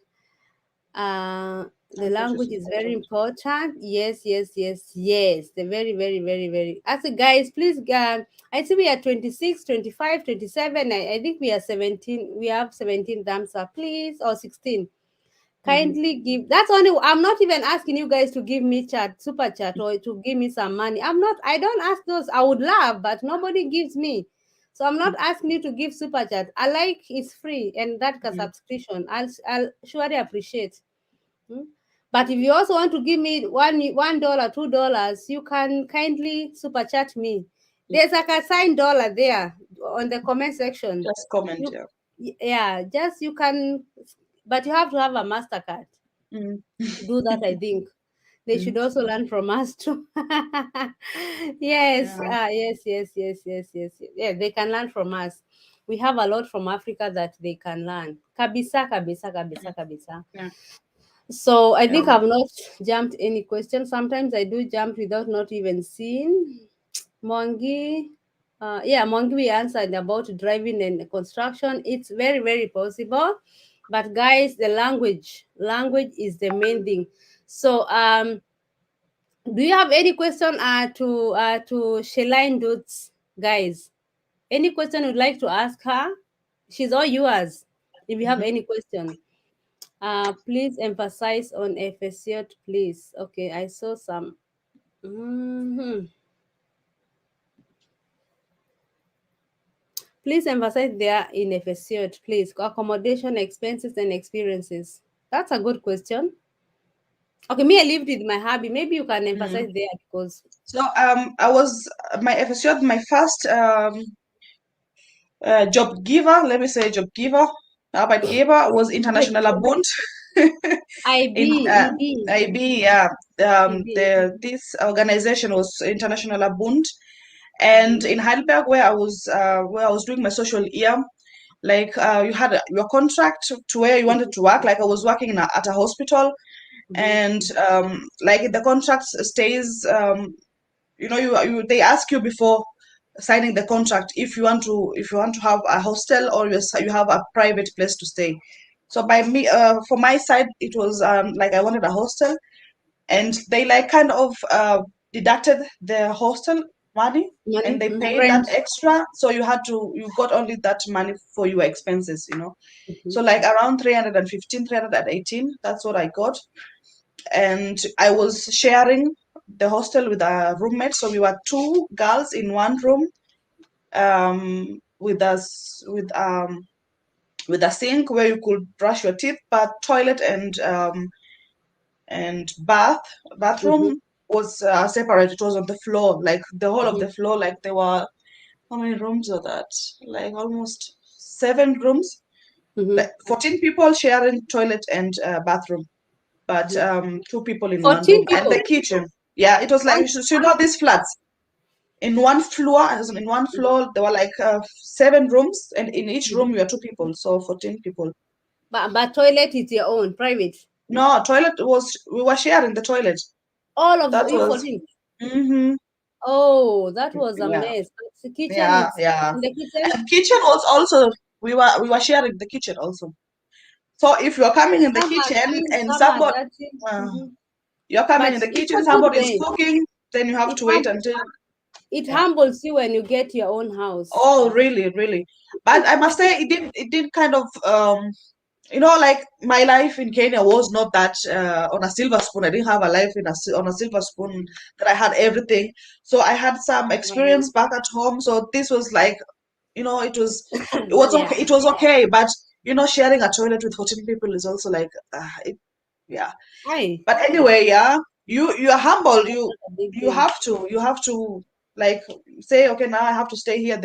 The Language is language is very important. important. Yes, yes, yes, yes. The very, very, very, very. As a guys, please, I see we are 26, 25, 27. I think we are 17. We have 17 thumbs up, please, or 16. Mm-hmm. Kindly give. That's only. I'm not even asking you guys to give me chat, super chat, or to give me some money. I'm not. I don't ask those. I would love, but nobody gives me. So I'm not asking you to give super chat. I like it's free and that subscription. I'll surely appreciate. Hmm? But if you also want to give me $1, $2, you can kindly super chat me. There's like a sign dollar there on the comment section. Just comment, You yeah. yeah, just you can, but you have to have a Mastercard Mm. to do that. I think they should Mm. also learn from us too. Yes, Yeah, yes, yes, yes, yes, yes, yes. Yeah, they can learn from us. We have a lot from Africa that they can learn. Kabisa, kabisa, kabisa, kabisa. yeah, So I yeah. think I've not jumped any question. Sometimes I do jump without not even seeing. Mongi, yeah, Mongi, we answered about driving and construction. It's very, very possible. But guys, the language is the main thing. So do you have any question to Sheline Dutz, guys? Any question you'd like to ask her? She's all yours. If you have Mhm. any question. Please emphasize on Ephesiot, please. Okay, I saw some. Mhm. Please emphasize there in Ephesiot, please. Accommodation, expenses, and experiences. That's a good question. Okay, me, I lived with my hubby. Maybe you can Mm. emphasize there because So I was my episode, my first job giver. Let me say job giver. Arbeitgeber was Internationaler Bund IB, in EB, IB. Yeah, EB. this organization was Internationaler Bund, and in Heidelberg, where I was doing my social year, like you had your contract to where you wanted to work. Like I was working at a hospital, Mhm, and like the contract stays. You they ask you before signing the contract if you want to have a hostel or you have a private place to stay. So by me, for my side, it was like I wanted a hostel, and they like kind of deducted the hostel money, and money, they paid that rent. extra. So you got only that money for your expenses, Mhm, so like around 315, 318, that's what I got. And I was sharing the hostel with a roommate. So we were two girls in one room, with us with a sink where you could brush your teeth, but toilet and mhm, bathroom was separate. It was on the floor, like the whole of mhm, the floor. Like there were, how many rooms are that? Like almost 7 rooms. mhm, Like 14 people sharing toilet and bathroom, but mhm. two people in one 14 room and the people. kitchen. Yeah, it was like, One, you know these flats in one floor. As in one floor, there were like 7 rooms, and in each room mhm. you are 2 people, so 14 people. But toilet is your own, private. No, toilet was, we were sharing the toilet. All of That you was, 14. mm-hmm, Oh, that was a yeah, mess. But the kitchen, yeah, it's yeah. in the kitchen. And kitchen was also, we were sharing the kitchen also. So if you're coming in the Some are kitchen clean, and some are somebody, dirty. uh, Mhm. you're coming But in the it's kitchen, a good somebody's thing. cooking, then you have It to wait hum- until, it yeah. humbles you when you get your own house. Oh, really, really. But I must say, it did kind of, like my life in Kenya was not that on a silver spoon. I didn't have a life on a silver spoon that I had everything. So I had some experience back at home. So this was like, it was Yeah. okay. It was okay, but sharing a toilet with 14 people is also like, yeah. Hi. But anyway, yeah, you're humble. That's You not a big you deal. have to you have to like say, okay, now I have to stay here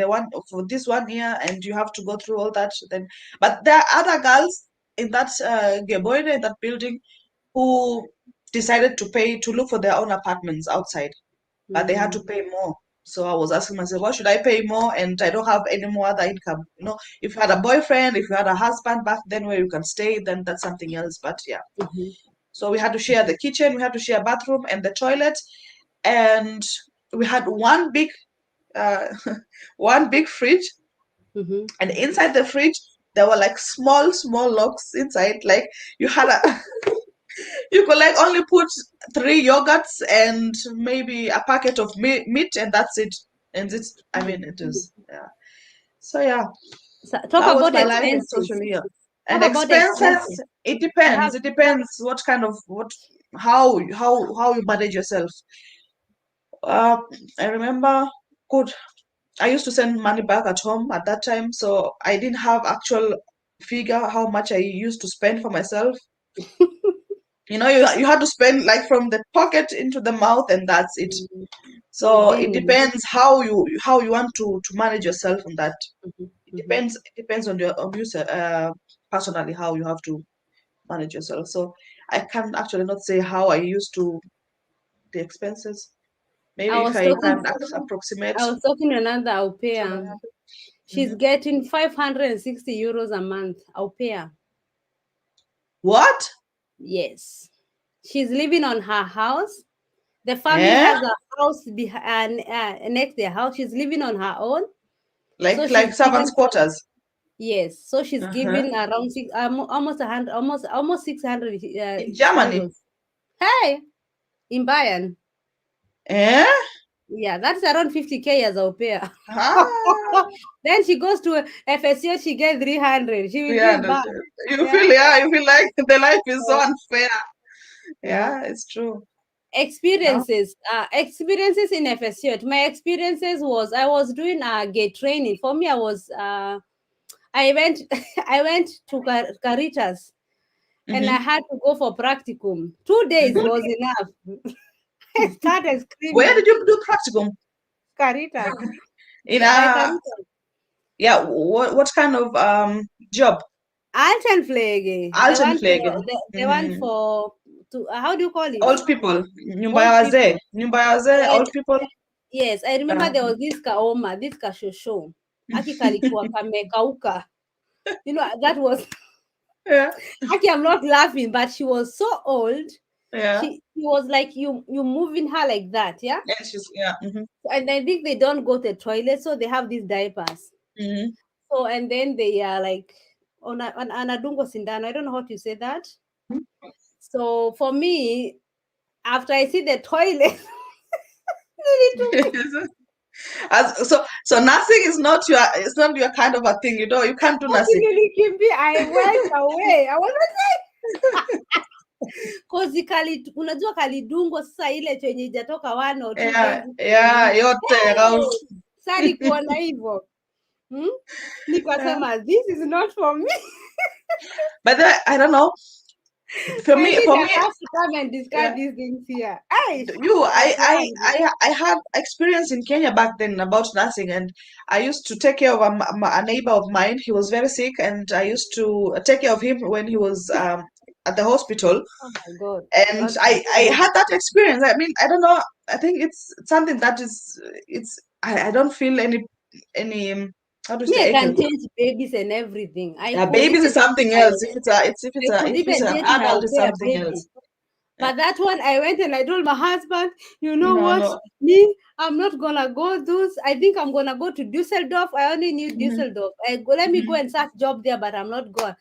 for this 1 year, and you have to go through all that. Then, but there are other girls in that Gebäude, in that building, who decided to look for their own apartments outside, but they had to pay more. So I was asking myself, why should I pay more and I don't have any more other income? If you had a boyfriend, if you had a husband back then where you can stay, then that's something else. But yeah. So we had to share the kitchen, we had to share a bathroom and the toilet, and we had one big one big fridge, and inside the fridge there were like small locks inside. Like you had a you could like only put 3 yogurts and maybe a packet of meat, and that's it. And it's, I mean, it is, yeah. So yeah, So, talk that was about my life in expenses. social media. Talk And about expenses, expenses. it You have depends. It depends what kind of how you manage yourself. I remember, good. I used to send money back at home at that time, so I didn't have actual figure how much I used to spend for myself. You had to spend like from the pocket into the mouth, and that's it. So it within. depends how you want to manage yourself on that. It Mhm. depends on you personally how you have to manage yourself. So I can actually not say how I used to the expenses. I Maybe if was I talking. can approximate. I was talking to another au So, pair. She's mhm. getting 560 euros a month. Au pair. What? Yes. She's living on her house. The family Eh? has a house behind next to their house. She's living on her own. So she's Like servants' given, quarters. yes. So she's Uh-huh. given around almost 100, almost 600 In Germany. euros. Hey, in Bayern. Eh? Yeah, that's around 50K as au pair. Ah, Then she goes to FSU, she gets 300. She will give 300. back. You Yeah. feel, yeah, you feel like the life is so So, unfair. mhm. Yeah, it's true. Yeah. Experiences in FSU. My experiences was I was doing a gate training. For me, I went I went to Caritas, and I Mm-hmm. had to go for practicum. 2 days Mm-hmm. was enough. I started Where screaming. did you do practicum? Caritas. In By a Caritas. Yeah, what kind of job? Altenpflege. The one for Altenpflege. the one Mm-hmm. for to how do you call it? Old people. Nyumba ya Old wazee. people. Nyumba ya wazee, And old people. yes, I remember there was this kaoma, this kashosho. Aki kalikuwa kamekauka. That was Yeah, Aki, I'm not laughing, but she was so old. yeah. She was like you moving her like that, yeah. Yeah. Mm-hmm. And I think they don't go to the toilet, so they have these diapers. Mm-hmm. So and then they are like on anadungo sindano. I don't know how to say that. So for me, after I see the toilet, really to me, So nursing is not your kind of a thing, you can't do Aki nursing. really kimbi, I went away. I was kozi unajua kalidungo sasa ile chenye ijatoka 1 or 2 days Yeah, yeah, yote around. sa nikuona hivyo Yeah. nikasema this is not for me. But then, I don't know. For I me, think for I me, have to come and discuss yeah. these things here. I had experience in Kenya back then about nursing, and I used to take care of a neighbor of mine. He was very sick, and I used to take care of him when he was at the hospital. Oh my God. And Not I had that experience. I mean, I don't know. I think it's something that is it's I don't feel any how do you me, I say can echo? change babies and everything. I Yeah, could babies even is something my else. I could If it's even an date my au adult, it's pair something baby. else. Yeah. But that one, I went and I told my husband, you know No, what? no. Me, I'm not gonna go those. I think I'm gonna go to Dusseldorf. I only knew Mm-hmm. Dusseldorf. Let me go Mm-hmm. and search job there, but I'm not going.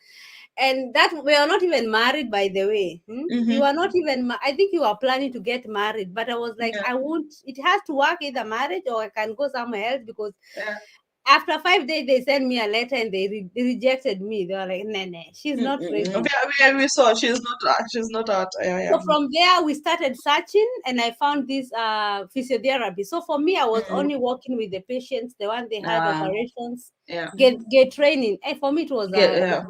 And that we are not even married, by the way. We Mm-hmm. were not even. I think you are planning to get married, but I was like, Yeah. I won't. It has to work either marriage or I can go somewhere else because Yeah. after 5 days they sent me a letter and they rejected me. They were like, nah, she's not ready. We saw she's not out. Yeah, yeah. So from there we started searching and I found this physiotherapy. So for me, I was Mm. only working with the patients, the one they had operations, Yeah. get training. And for me it was Yeah. Yeah,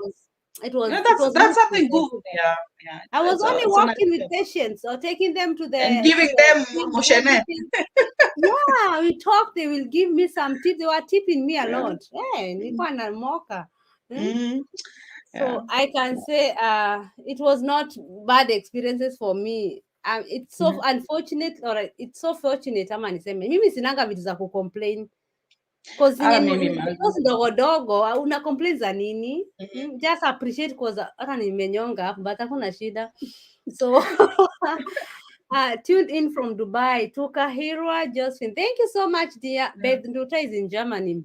it that's was that's useful. something good. Yeah, yeah. I was only It's a nice working with job. patients or taking them to And the giving them things and moshene. everything. Yeah, we talked. They will give me some tips. They were tipping me a Yeah. lot. Hey, nilikuwa na moka. Mm, yeah. So I can say it was not bad experiences for me. It's so Mhm. unfortunate, or it's so fortunate ama niseme mimi sinanga vitu za kucomplain cause Hata mimi man. those ndogo dogo una complain za nini. Mhm. Just appreciate cause hata nimenyonga hapo but hakuna shida. So tuned in from Dubai to Kahira Josephine. Thank you so much, dear. Yeah. Beth Nduta is in Germany.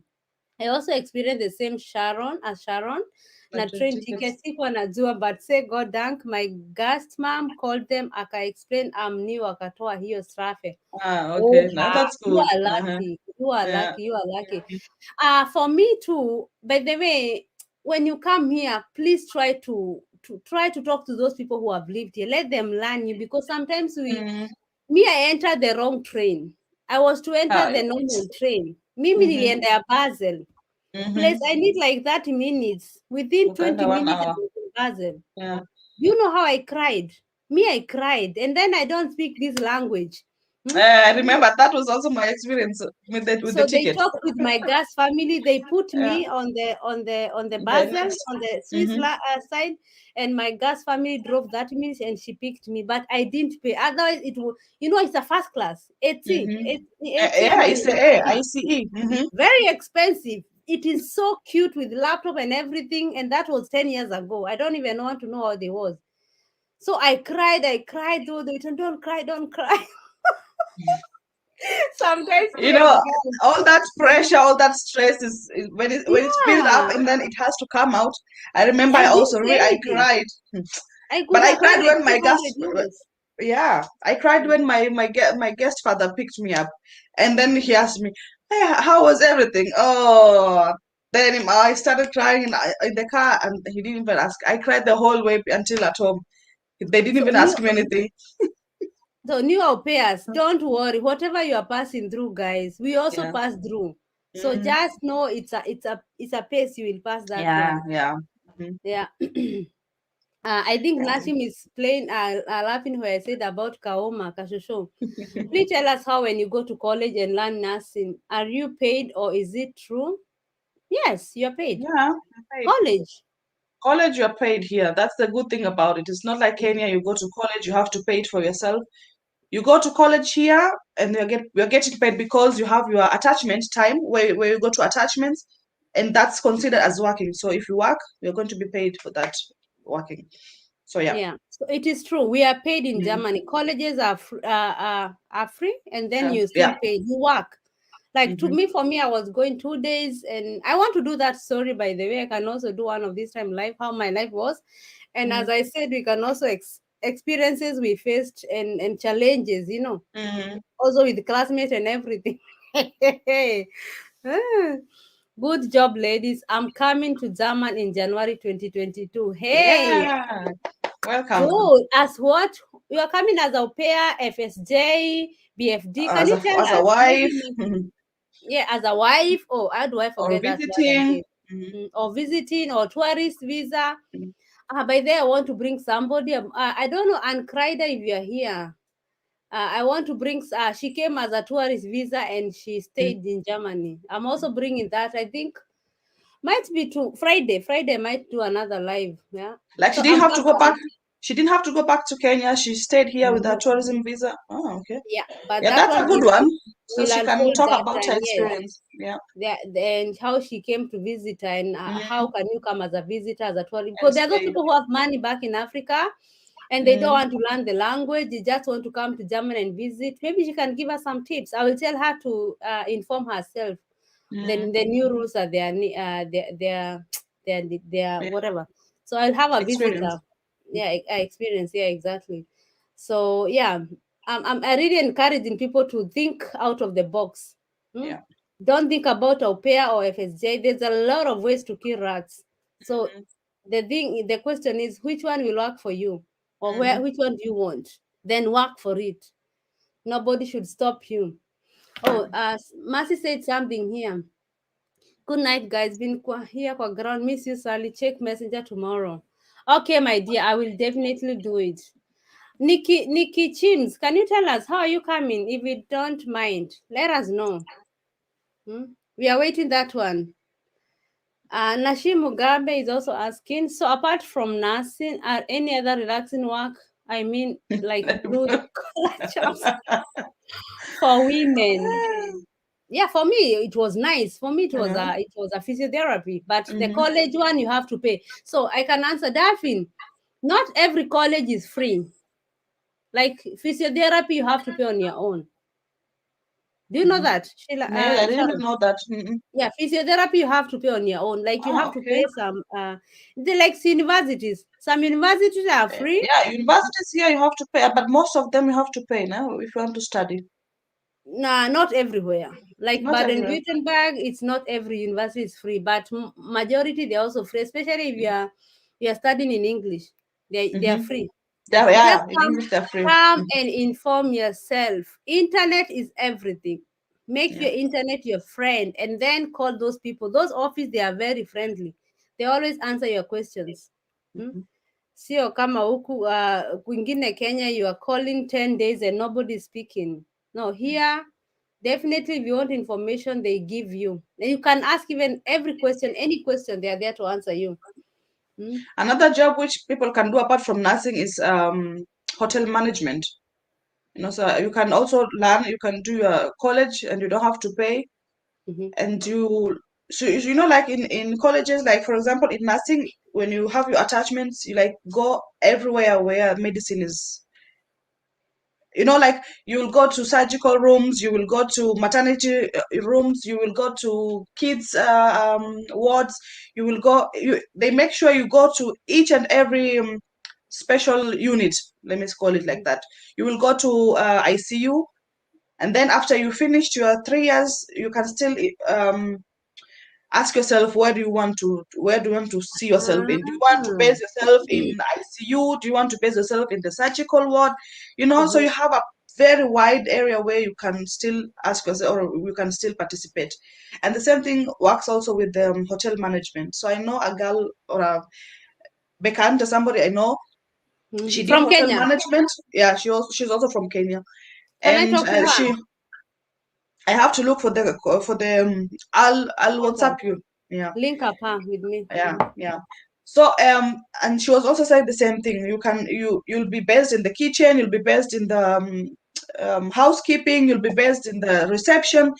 I also experienced the same Sharon. Na Na train train tickets. ticket sikuwa najua, but say God dank, my guest mom called them aka explain I'm new, akatoa hiyo strafe. Okay. No, that's You good. are Uh-huh. lucky. You are Yeah. lucky. You are lucky. For me too. By the way, when you come here, please try to talk to those people who have lived here. Let them learn you, because sometimes Mm. I entered the wrong train. I was to enter Ah, the normal train. Mimi mm-hmm. nilienda ya Basel. Place Mm-hmm. I need like 30 minutes. Within Ukaenda 20 1 minutes, I hour. was in Basel. Yeah. You know how I cried? I cried. And then I don't speak this language. I remember that was also my experience with the So they ticket. talked with my gas family. They put Yeah. me on the The Basel, next. on the Swiss Mm-hmm. side, and my gas family drove 30 minutes and she picked me. But I didn't pay. Otherwise, it would, it's a first class. 80, Mm-hmm. 80 Yeah, ama it's the ni- A, ICE. Mm-hmm. very expensive. It is so cute with laptop and everything, and that was 10 years ago. I don't even want to know how they was. So I cried. Though they told me, don't cry. Sometimes You tears know, come. all that pressure, all that stress when it's built up Yeah, and then it has to come out. I remember I I didn't also say I anything. cried. I But could I have paid cried like when my guest 200 euros. yeah, I cried when my guest father picked me up, and then he asked me, "Hey, how was everything?" Oh, then I started crying in the car, and he didn't even ask. I cried the whole way until at home. They didn't So even new ask me anything. new au pairs, don't worry. Whatever you are passing through, guys, we also Yeah. pass through. So Mhm. just know it's a pace you will pass that Yeah, one. yeah. Mhm. Yeah. I think Yeah. Nashim is playing laughing where I said about Kaoma Kashosho. Please tell us how when you go to college and learn nursing, are you paid or is it true? Yes, you're paid. Yeah, paid. College. College, you're paid here. That's the good thing about it. It's not like Kenya, you go to college, you have to pay it for yourself. You go to college here and you're getting paid because you have your attachment time where you go to attachments, and that's considered as working. So if you work, you're going to be paid for that working. So yeah. Yeah, so it is true. We are paid in Mm. Germany. Colleges are free, and then Yeah. you still Yeah. pay. You work. Like Hmm. for me, I was going 2 days, and I want to do that story. By the way, I can also do one of this time life, how my life was, and as I said, we can also experiences we faced and challenges. Hmm. Also with classmates and everything. Ah, good job, ladies. I'm coming to German in January 2022. Hey, Yeah. Welcome. good. As what? You are coming as au pair, FSJ, BFD. Can As you a tell as a us? wife. Yeah, as a wife. Oh, how do I Or forget that word visiting. again? Or visiting or tourist visa. Mhm. By there, I want to bring somebody. I don't know, Ann Kreider, if you're here. I want to bring. She came as a tourist visa and she stayed in Germany. I'm also bringing that. I think might be to Friday. Friday might do another live. Yeah. Like So she didn't I'm have to back go back. from. She didn't have to go back to Kenya. She stayed here with her Mhm. tourism visa. Oh, okay. Yeah, but Yeah, that that's one a good one. So will she can unfold talk that about time. her Yes. experience. Yeah. And how she came to visit her, and how Mm. can you come as a visitor, as a tourist, And because there are those stay. people who have money back in Africa and they don't Mm. want to learn the language, they just want to come to Germany and visit. Maybe she can give us some tips. I will tell her to inform herself. Mm. Then the new rules are their Yeah. whatever. So I'll have a Experience. visitor. Yeah, I experience. Yeah, exactly. So yeah, I really encouraging people to think out of the box. Hmm? Yeah. Don't think about au pair or FSJ. There's a lot of ways to kill rats. So Mhm. the question is, which one will work for you, or Mhm. which one do you want? Then work for it. Nobody should stop you. Oh, Mercy said something here. Good night, guys. Been here for ground. Miss you, Sally. Check messenger tomorrow. Okay, my dear. I will definitely do it. Nikki Chims, can you tell us how are you coming? If you don't mind, let us know. We are waiting that one. Nashim Mugabe is also asking, so apart from nursing, are any other relaxing work? I mean, like blue collar jobs for women? Yeah, for me it was nice. For me it was a physiotherapy, but the college one you have to pay. So I can answer Daphne. Not every college is free. Like physiotherapy, you have to pay on your own. Do you know that, Sheila? No, I didn't Sharon? know that. Yeah, physiotherapy you have to pay on your own. Like you have to Okay. pay some. They like universities. Some universities are free. Yeah, universities here you have to pay, but most of them you have to pay now if you want to study. Nah, not everywhere. Like Not everywhere. Baden-Württemberg, it's not every university is free, but majority they're also free. Especially if you are studying in English, they are free. Just Yeah, in English they're free. come and inform yourself. Internet is everything. Make Yeah. your internet your friend, and then call those people. Those office they are very friendly. They always answer your questions. Sio kama huku kwingine Kenya you are calling 10 days and nobody speaking. No, here definitely if you want information they give you. And you can ask even every question, any question, they are there to answer you. Another job which people can do apart from nursing is hotel management. So you can also learn. You can do your college and you don't have to pay. And like in colleges, like for example in nursing, when you have your attachments, you like go everywhere where medicine is. Like you will go to surgical rooms, you will go to maternity rooms, you will go to kids wards, you will go. They make sure you go to each and every special unit. Let me call it like that. You will go to ICU, and then after you finished your 3 years, you can still ask yourself where do you want to see yourself in. Do you want to base yourself in ICU? Do you want to base yourself in the surgical ward? So you have a very wide area where you can still ask yourself, or you can still participate. And the same thing works also with hotel management. So I know a girl, or a Bekanta, somebody I know, she did From hotel Kenya. management. Yeah, she's also from Kenya. Can I And talk to her? I have to look for the I'll WhatsApp WhatsApp. you. Yeah. Link up her with me. Yeah. So and she was also saying the same thing. You'll be based in the kitchen, you'll be based in the housekeeping, you'll be based in the reception,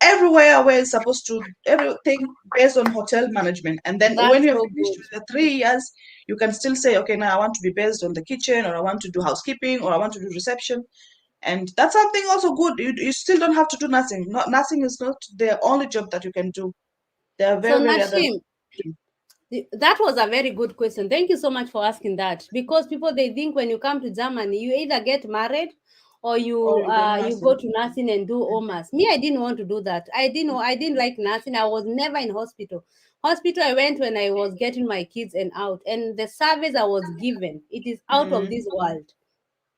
everywhere where it's supposed to, everything based on hotel management. And then when That's you're so finished good. with the 3 years, you can still say, okay, now I want to be based on the kitchen, or I want to do housekeeping, or I want to do reception. And that's something also good. You still don't have to do nothing. Not Nothing is not the only job that you can do. There are So very, very other. Nashim, that was a very good question. Thank you so much for asking that. Because people they think when you come to Germany, you either get married or Or you you go you go nursing. to nursing and do OMAS. Me, I didn't want to do that. I didn't like nursing. I was never in hospital. Hospital I went when I was getting my kids and out, and the service I was given, it is out of this world.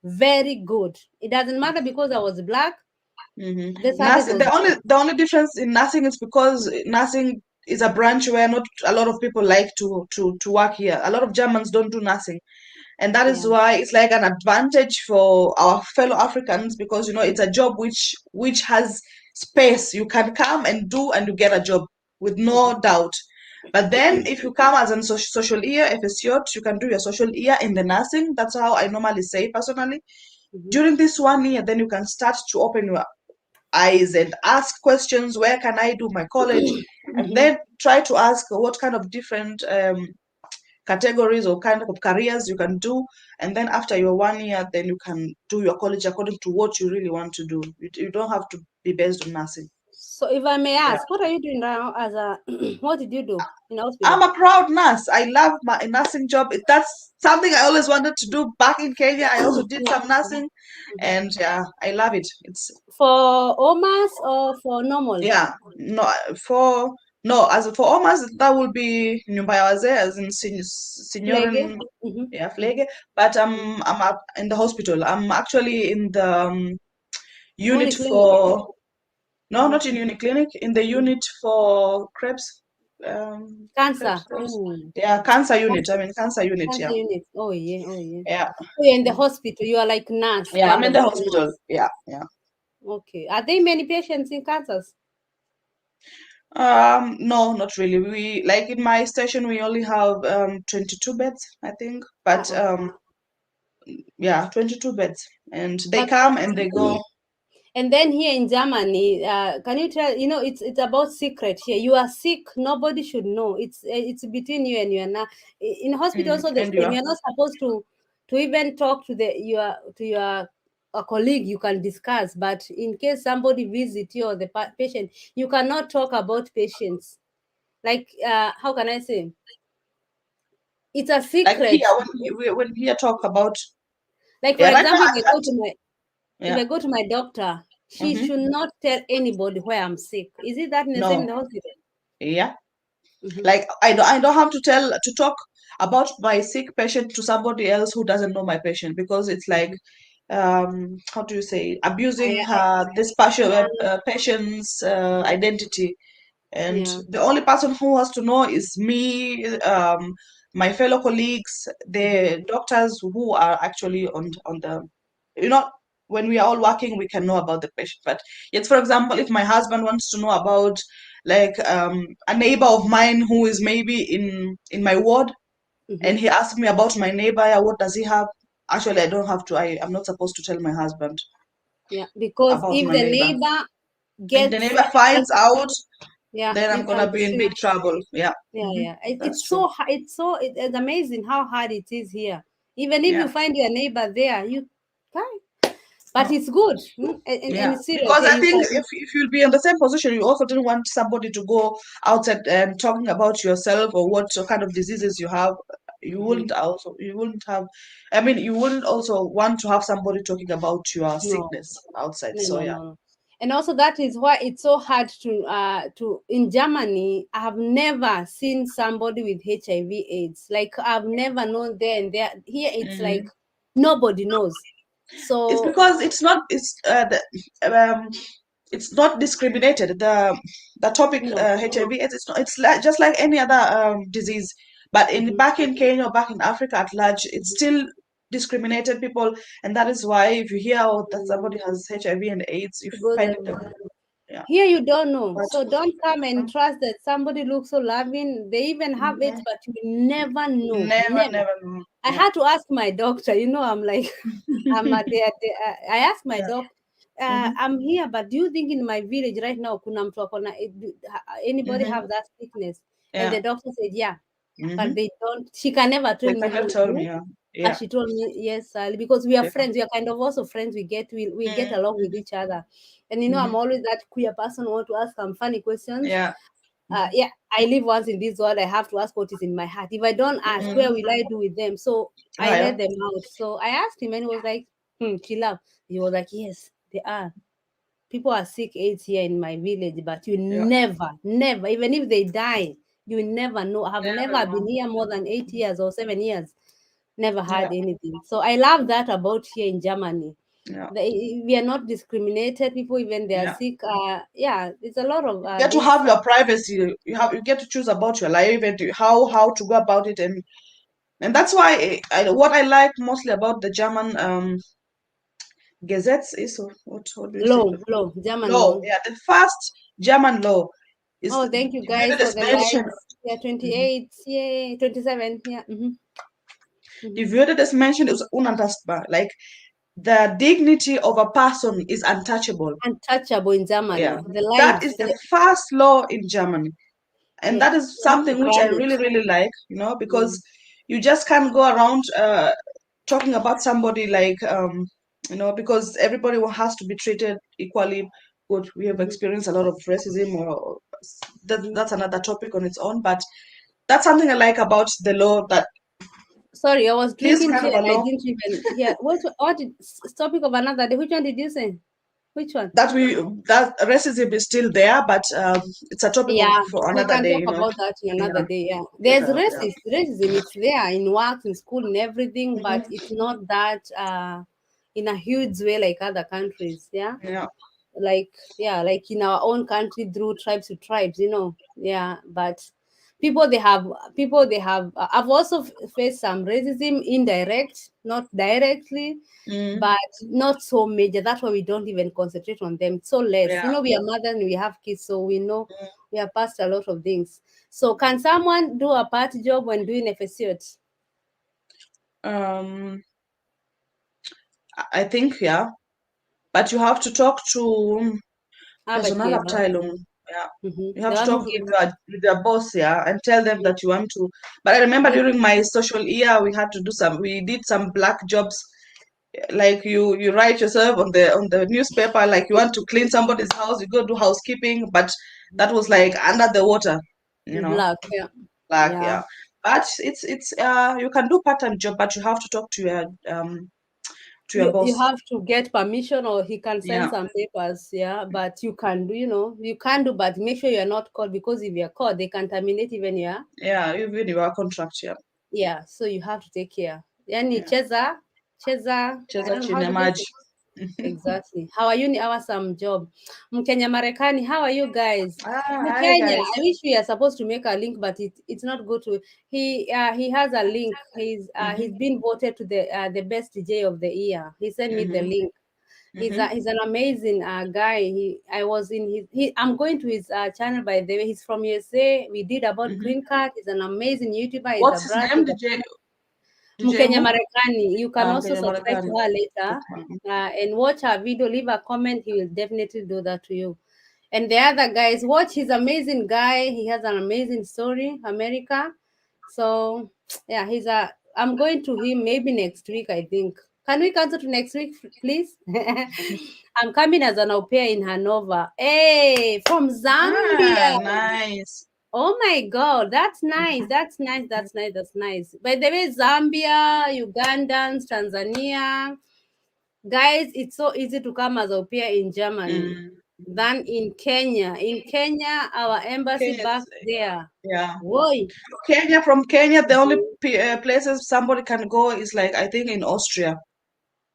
Very good. It doesn't matter because I was black. The service Nursing, was good. the only difference in nursing is because nursing is a branch where not a lot of people like to work here. A lot of Germans don't do nursing, and that is Yeah. why it's like an advantage for our fellow Africans, because it's a job which has space. You can come and do, and you get a job with no doubt. But then if you come as a social year FSYot, you can do your social year in the nursing. That's how I normally say personally. During this 1 year, then you can start to open your eyes and ask questions. Where can I do my college? And then try to ask what kind of different categories or kind of careers you can do. And then after your 1 year, then you can do your college according to what you really want to do. You don't have to be based on nursing. So if I may Yeah. ask, what are you doing now as a what did you do in the I'm hospital? a proud nurse. I love my nursing job. That's something I always wanted to do back in Kenya. I also did some nursing, and yeah, I love it. It's For OMAS or for normal? Yeah, no, for no, as for Omas, that will be nyumba ya wazee, as in Flege? senioren, yeah, Pflege. But I'm up in the hospital. I'm actually in the unit Polyclinic. for, no, not in unit clinic, in the unit for crepes. Cancer. Oh, Yeah, cancer unit. cancer, I mean, cancer unit. cancer Yeah, unit. Oh yeah, oh yeah. yeah, So you're in the hospital. You are like nurse, yeah. I'm kind in of the like hospital. nurse. Yeah, yeah. Okay. Are there many patients in cancers? No, not really. We like in my station we only have 22 beds, I think. But Okay. yeah, 22 beds, and they But come and they go. and then here in Germany, can you tell? You know, it's about secret here. You are sick. Nobody should know. It's between you and your in hospital also the And you same. are You're not supposed to even talk to your a colleague. You can discuss, but in case somebody visit you or the patient, you cannot talk about patients. Like how can I say? It's a like here secret. when we talk about, Like for yeah, right now example, I can't. if Yeah. I go to my doctor, she Mm-hmm. should not tell anybody where I'm sick. Is it that in the same in No. the hospital? Yeah. Hmm. Like I don't have to talk about my sick patient to somebody else who doesn't know my patient, because it's like how do you say, I, abusing I this yeah, patient's identity. And yeah. the only person who has to know is me, my fellow colleagues, Hmm. the doctors who are actually on the, you know, when we are all working, we can know about the patient. But yet, for example, if my husband wants to know about like a neighbor of mine who is maybe in my ward, Hmm. and he asks me about my neighbor, yeah, what does he have? Actually, I don't have to. I'm not supposed to tell my husband Yeah, because about if my the neighbor. neighbor If the gets neighbor finds gets out, yeah, then I'm you can gonna be be in sued. big trouble. Yeah, Yeah, yeah. that's It's true. so it's amazing how hard it is here. Even if you Yeah. find your neighbor there, you can. But No. it's good, and Yeah, it's serious. because Yeah, I you think can. if you'll be in the same position, you also didn't want somebody to go outside and talking about yourself or what kind of diseases you have. Mhm. You wouldn't have, I mean, you wouldn't also want to have somebody talking about your No, sickness outside. no, So no, yeah. no, no. And also that is why it's so hard to in Germany. I have never seen somebody with HIV/AIDS. Like I've never known there and there. Here it's like Mhm. nobody knows. It's So because it's not discriminated. The topic no. HIV AIDS, it's like, just like any other disease, but in Mhm. back in Kenya or back in Africa at large, it's still discriminated people, and that is why if you hear that somebody has HIV and AIDS, you It goes find it, everywhere. yeah. Here you don't know. But So don't come and trust that somebody looks so loving. They even have it, mhm, but you will never know. never, Never. never know. I Yeah. had to ask my doctor. I'm like, I'm at I asked my Yeah. doc, Hmm. I'm here, but do you think in my village right now, kuna mtu akona, anybody Hmm. have that sickness? And Yeah. the doctor said, yeah, but Hmm. they don't. She can never tell They me cannot who. tell me. Yeah. But Yeah. she told me, yes, Sally, because we are Yeah. friends. We are kind of also friends. We get along with each other. And I'm Hmm. always that queer person who want to ask some funny questions. Yeah. Hmm. Yeah, I live once in this world. I have to ask what is in my heart. If I don't ask, Hmm. where will I do with them? So I Ah, yeah. let them out. So I asked him, and he was like, chill out. He was like, yes, they are. People are sick AIDS here in my village, but you Yeah. never, never, even if they die, you will never know. I have Never never been know. here more than 8 years or 7 years, never Yeah. had anything. So I love that about here in Germany. Yeah. We are not discriminated. People, even they are Yeah. sick. Yeah, it's a lot of You get to this. have your privacy. You get to choose about your life and how to go about it, and that's why what I like mostly about the German gazettes is, what do you say, Law, German law. law. Yeah, the first German law is Oh, thank you guys divided for as the mentioned. likes. Yeah, Mhm. 28. Yeah, 27. Yeah. Hmm. Divided as mentioned is unantastbar. Like the dignity of a person is untouchable. Untouchable in Yeah, Germany. The that lives. is the first law in Germany. And Yeah. that is You have to something which I grant really, it. really like, Mm. because you just can't go around talking about somebody like, because everybody has to be treated equally good. We have Mhm. experienced a lot of racism, or Mhm. that's another topic on its own. But that's something I like about the law, that Sorry, I was this drinking kind tea of a and I law, didn't even hear. What did topic of another day? Which one did you say? Which one? that racism is still there, but it's a topic Yeah, for we another can day, talk about that in another Yeah, day. Yeah, get there's out, yeah. racism. It's there in work, in school, in everything, but Mhm. it's not that in a huge way like other countries. Yeah, Yeah, like in our own country through tribes to tribes. Yeah, but people they have I've also faced some racism, indirect, not directly, Mm, but not so major. That's why we don't even concentrate on them. So less, yeah. we are mothers and we have kids, so we know Mm, we have passed a lot of things. So can someone do a part job when doing FSCOT? um, I think, yeah, but you have to talk to Arbeitgeber. Personalabteilung. Yeah. You The have to one who talk gives. with your boss, yeah, and tell them Yeah. that you want to. But I remember They, during my social year, we did some black jobs, like you write yourself on the newspaper, like you want to clean somebody's house, you go do housekeeping, but that was like under the water, you know, black. Yeah. black, Yeah. yeah. But it's you can do part-time job, but you have to talk to your You boss. have to get permission, or he can send Yeah, some papers. Yeah, but you can do, you can do, but make sure you're not caught, because if you're caught, they can terminate even your. yeah, even your contract, yeah, Yeah, so you have to take care. Yani yeah. cheza, I Cheza don't know how chini ya do they say. maji. Exactly. How are you? Ni awesome job. Mkenya Marekani, how are you guys? Ah, hi Mkenya, guys. I wish we are supposed to make a link, but it's not good to. He has a link. He's Mhm, been voted to the best DJ of the year. He sent me the mhm, link. mhm, He's an amazing guy. I was in I'm going to his channel, by the way. He's from USA. We did about mhm. green card. He's an amazing YouTuber. He's a What's his brother. name? He's a DJ Mkenya who? Marekani. You can also Kenya subscribe to Marekani. her later Okay. and watch her video. Leave a comment. He will definitely do that to you. And the other guys, watch. He's amazing guy. He has an amazing story, America. So yeah, I'm going to him maybe next week, I think. Can we cancel to next week, please? I'm coming as an au pair in Hanover. Hey, from Ah, Zambia. nice. Oh my God, that's nice. That's nice. That's nice. That's nice. By the way, Zambia, Ugandans, Tanzania, guys, it's so easy to come as au pair in Germany Mm, than in Kenya. In Kenya, our embassy Kenya, back there. yeah. Whoa. From Kenya, the only places somebody can go is like I think in Austria.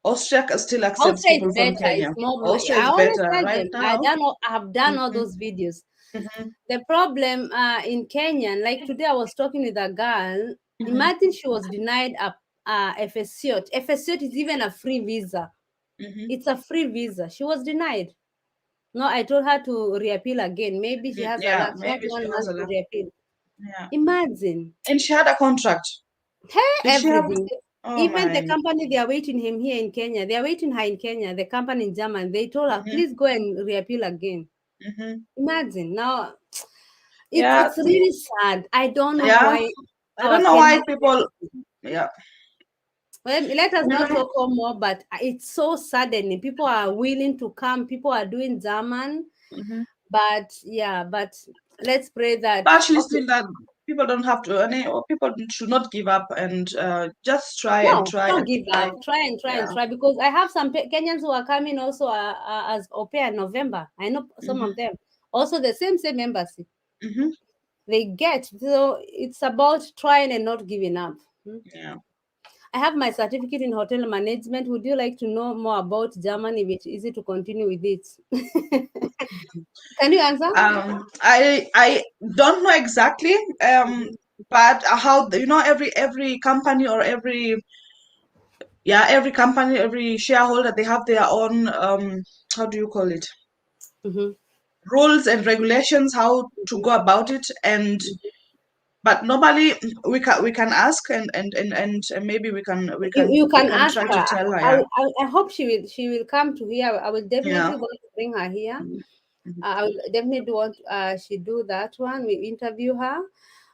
Austria still accepts Austria is people from better. Kenya. It's more. Austria I is always better tell right them. now. I have done all Mm-hmm, those videos. mm-hmm, The problem in Kenya, like today, I was talking with a girl. mm-hmm, Imagine she was denied a FSCOT. FSCOT is even a free visa. mm-hmm. It's a free visa. She was denied. No, I told her to reappeal again. Maybe she Mm, has a yeah, luck. She has maybe she one has month a to lot. reappeal. Yeah. Imagine. And she had a contract. Hey, Did she have? everything. Oh Even the my. company, they are waiting him here in Kenya. They are waiting her in Kenya. The company in Germany. They told her, Mm-hmm, please go and reappeal again. mm-hmm. Imagine. Now, Yeah, it's really sad. I don't know yeah. why I our don't know why Kenyan. people. Yeah. Well, let us I not don't. talk more, but it's so saddening. People are willing to come. People are doing German, Mhm. but yeah, but let's pray that. Partially Okay, still that people don't have to, or people should not give up and just try and no, try don't and give try. up. Try and try and Yeah. try, because I have some Kenyans who are coming also as au pair in November. I know some Mm-hmm. of them. Also, the same embassy Mm-hmm. they get. So it's about trying and not giving up. Yeah. I have my certificate in hotel management. Would you like to know more about Germany? If it's easy to continue with it. Can you answer? I don't know exactly, Mhm. but how every company or every company, every shareholder, they have their own how do you call it, Mhm. rules and regulations how to go about it. And but normally we can ask and maybe You, you we can can ask try to her. tell her, yeah. I hope she will come to here. I will Yeah. definitely want to bring her here. Mhm. I will definitely want she do that one. We interview her.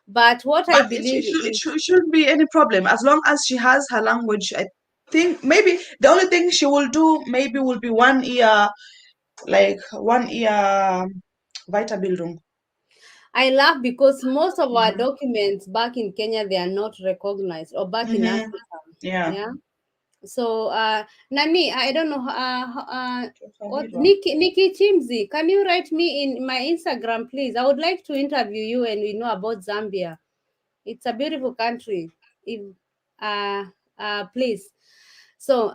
But what I But believe is it shouldn't be any problem as long as she has her language. I think maybe the only thing she will do maybe will be 1 year, like 1 year Weiterbildung. I laugh because most of our Mm-hmm. documents back in Kenya they are not recognized, or back in Mm-hmm. Africa. Yeah. Yeah. So, Nani, I don't know. What Tutahirwa. Nikki Chimzi, can you write me in my Instagram, please? I would like to interview you and we know about Zambia. It's a beautiful country. If please. So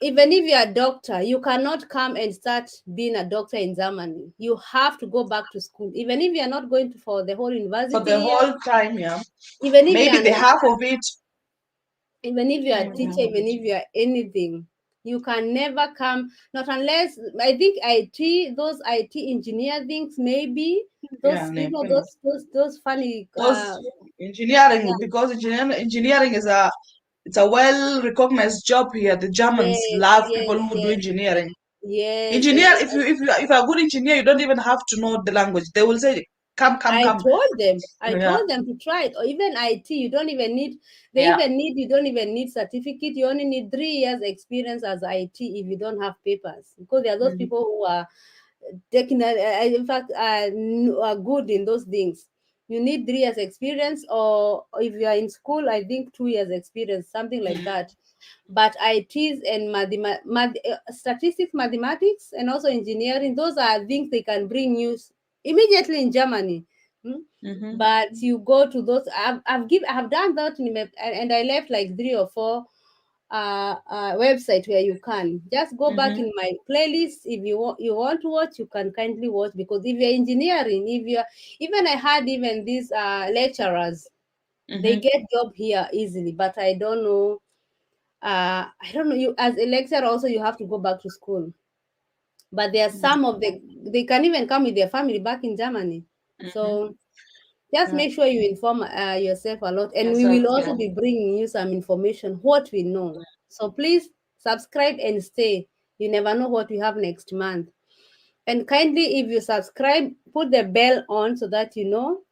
even if you're a doctor, you cannot come and start being a doctor in Germany. You have to go back to school. Even if you're not going to for the whole For university the year, whole time, yeah. even if you're Maybe an the half of it. even if you're a Maybe the teacher, half of even it. if you're anything, you can never come, not unless, I think IT, those IT engineer things, maybe Yeah, those, maybe. those funny Those engineering, yeah, because engineering is a well recognized job here. The Germans yes, love yes, people who do yes, engineering. yes. Engineer, if you're a good engineer, you don't even have to know the language. They will say, come, come, I come. told them, I Yeah. told them to try it. Or even IT, you don't even need, Yeah. you don't even need certificate. You only need 3 years experience as IT if you don't have papers. Because there are those Mhm. people who are taking, in fact, are good in those things. You need 3 years experience, or if you are in school, I think 2 years experience, something like that. But ITs and statistics, mathematics, and also engineering, those are things they can bring you immediately in Germany. Hmm? Mhm. But you go to those, I have done that and I left like 3 or 4 website where you can just go back Mhm. in my playlist. If you want to watch, you can kindly watch, because if you're engineering, if you're, even I had even these lecturers, they Mhm. get job here easily. But I don't know, you as a lecturer also you have to go back to school. But there are some of the, they can even come with their family back in Germany. Mhm. So just Yeah. make sure you inform yourself a lot, and we Yourself. will Yeah. also be bringing you some information what we know. So please subscribe and stay. You never know what we have next month. And kindly, if you subscribe, put the bell on so that you know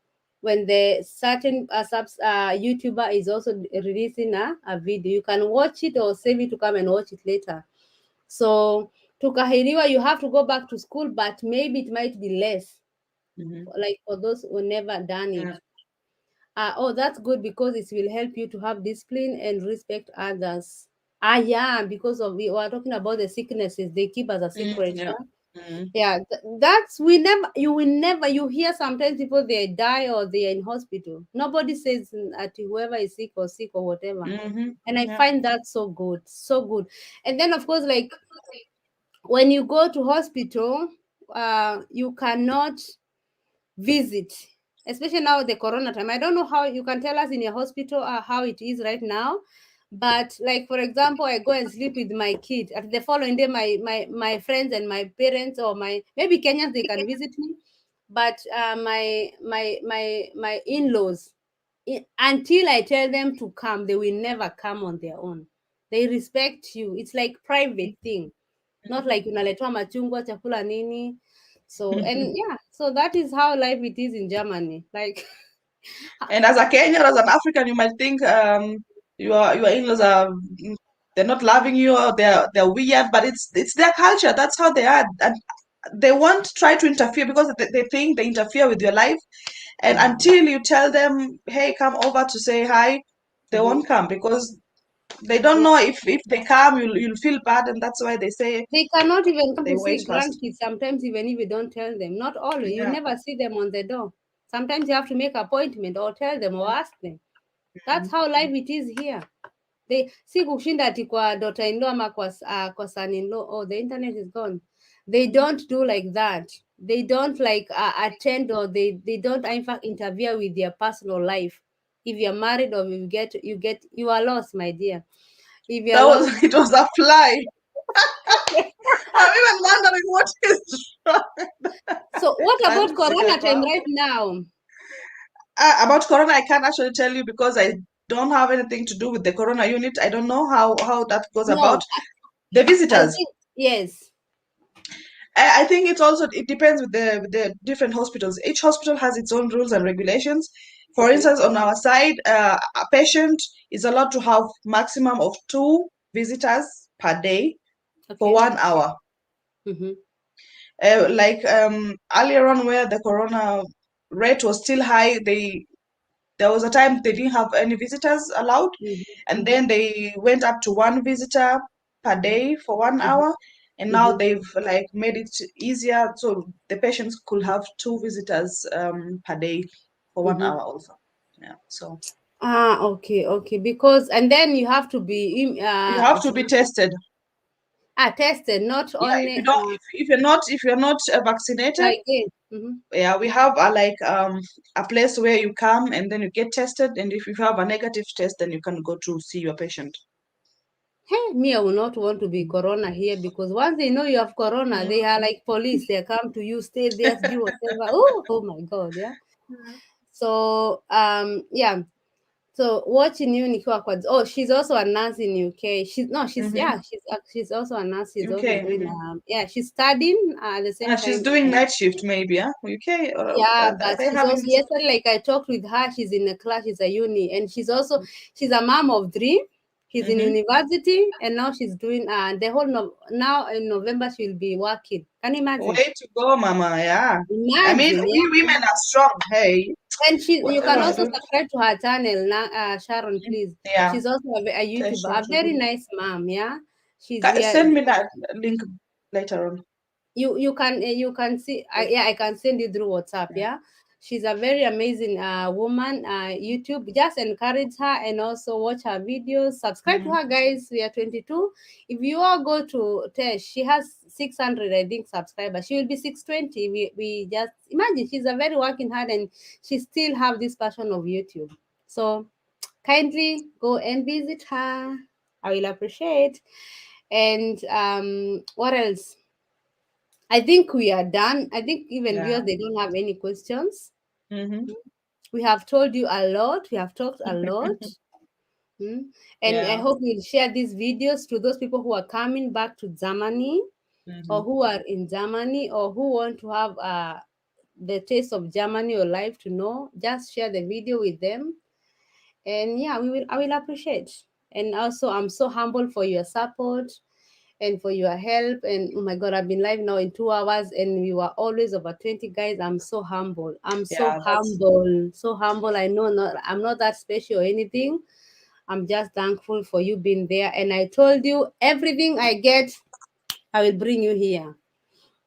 when the certain YouTuber is also releasing a video. You can watch it or save it to come and watch it later. So tukahiriwa, you have to go back to school, but maybe it might be less, Mhm. like for those who never done it. Yeah. Oh, that's good, because it will help you to have discipline and respect others. Yeah, because of, we were talking about the sicknesses they keep as a secret. Yeah. Yeah, Mhm. yeah. That's, we never, you will never, you hear sometimes people they die or they are in hospital. Nobody says that whoever is sick or whatever. Mhm. And I Yeah. find that so good, so good. And then of course, like when you go to hospital, you cannot visit, especially now the corona time. I don't know how you can tell us in your hospital how it is right now. But like for example, I go and sleep with my kid, at the following day my friends and my parents, or my maybe Kenyans, they can visit me. But my in-laws, until I tell them to come, they will never come on their own. They respect you, it's like private thing, not like unaletwa machungwa chakula nini. So, and yeah, so that is how life it is in Germany. Like And as a Kenyan, as an African, you might think your in-laws are they're not loving you, or they're weird, but it's their culture. That's how they are, and they won't try to interfere because they think they interfere with your life. And yeah. until you tell them, hey, come over to say hi, they Mhm. won't come because they don't Yeah. know if they come, you'll feel bad, and that's why they say They cannot even come they to wait see first. grandkids sometimes, even if you don't tell them. Not always. You Yeah. never see them on the door. Sometimes you have to make appointment or tell them or ask them. That's how life it is here. They si kushinda ati kwa daughter in law ama kwa son in law. Oh, the internet is gone. They don't do like that. They don't like attend, or they don't in fact interfere with their personal life. If you're married, or you are lost, my dear. If you're That lost, was it was a fly. I'm even wondering what is wrong. so what I about look like corona time right now? about Corona, I can't actually tell you because I don't have anything to do with the Corona unit. I don't know how that goes about. No, The I visitors, think yes. I think it's also it depends with the different hospitals. Each hospital has its own rules and regulations. For Okay. instance, on our side, a patient is allowed to have maximum of 2 visitors per day for Okay. 1 hour. Mm-hmm. Like earlier on, where the Corona rate was still high, there was a time they didn't have any visitors allowed, Mm-hmm. and Mm-hmm. then they went up to 1 visitor per day for one Mm-hmm. hour, and now Mm-hmm. they've like made it easier so the patients could have 2 visitors per day for one Mm-hmm. hour also. Yeah, so Okay. Because and then you have to be You have to be tested. tested, not Yeah, if only you don't, if you're not vaccinated, again. Mm-hmm. yeah, we have a place where you come and then you get tested, and if you have a negative test, then you can go to see your patient. Hey, me, I will not want to be corona here because once they know you have corona, Mm. they are like police. They come to you, stay there, do whatever. Oh my God, yeah. So yeah. So watching you nikiwa kwa she's also a nurse in UK. Mm-hmm. She's also a nurse. She's also UK. doing Mm-hmm. she's studying at the same She's time. doing night shift, maybe, huh? UK, or Yeah, are but they she's having? also yesterday, like I talked with her, she's in a class, she's a uni, and she's a mom of three. She's in Mm-hmm. university, and now she's doing the whole now in November she'll be working. Can you imagine? Way to go, Mama. Yeah. I mean, Imagine, we yeah. women are strong. Hey, And you can whatever we also do. subscribe to her channel, Sharon, please. Yeah. She's also a YouTuber, Sure, a sure. very nice mom, yeah. She's we are Send me that link later on. you can see I can send you through WhatsApp, Yeah. yeah. She's a very amazing woman. YouTube, just encourage her and also watch her videos, subscribe to Mm-hmm. her, guys. We are 22. If you all go to Tesh, she has 600, I think, subscribers. She will be 620. We just imagine, she's a very working hard, and she still have this passion of YouTube. So kindly go and visit her. I will appreciate. And what else? I think we are done. I think even Yeah. viewers, they don't have any questions. Mm-hmm. We have told you a lot. We have talked a lot. Mm. And I Yeah. hope you'll share these videos to those people who are coming back to Germany, or Mm-hmm. who are in Germany, or who want to have the taste of Germany or life to know. Just share the video with them. And yeah, I will appreciate. And also, I'm so humble for your support and for your help. And oh my God, I've been live now in 2 hours, and we were always over 20 guys. I'm so humble. I'm so Yeah. That's. humble. So humble. I know I'm not that special or anything. I'm just thankful for you being there. And I told you, everything I get, I will bring you here.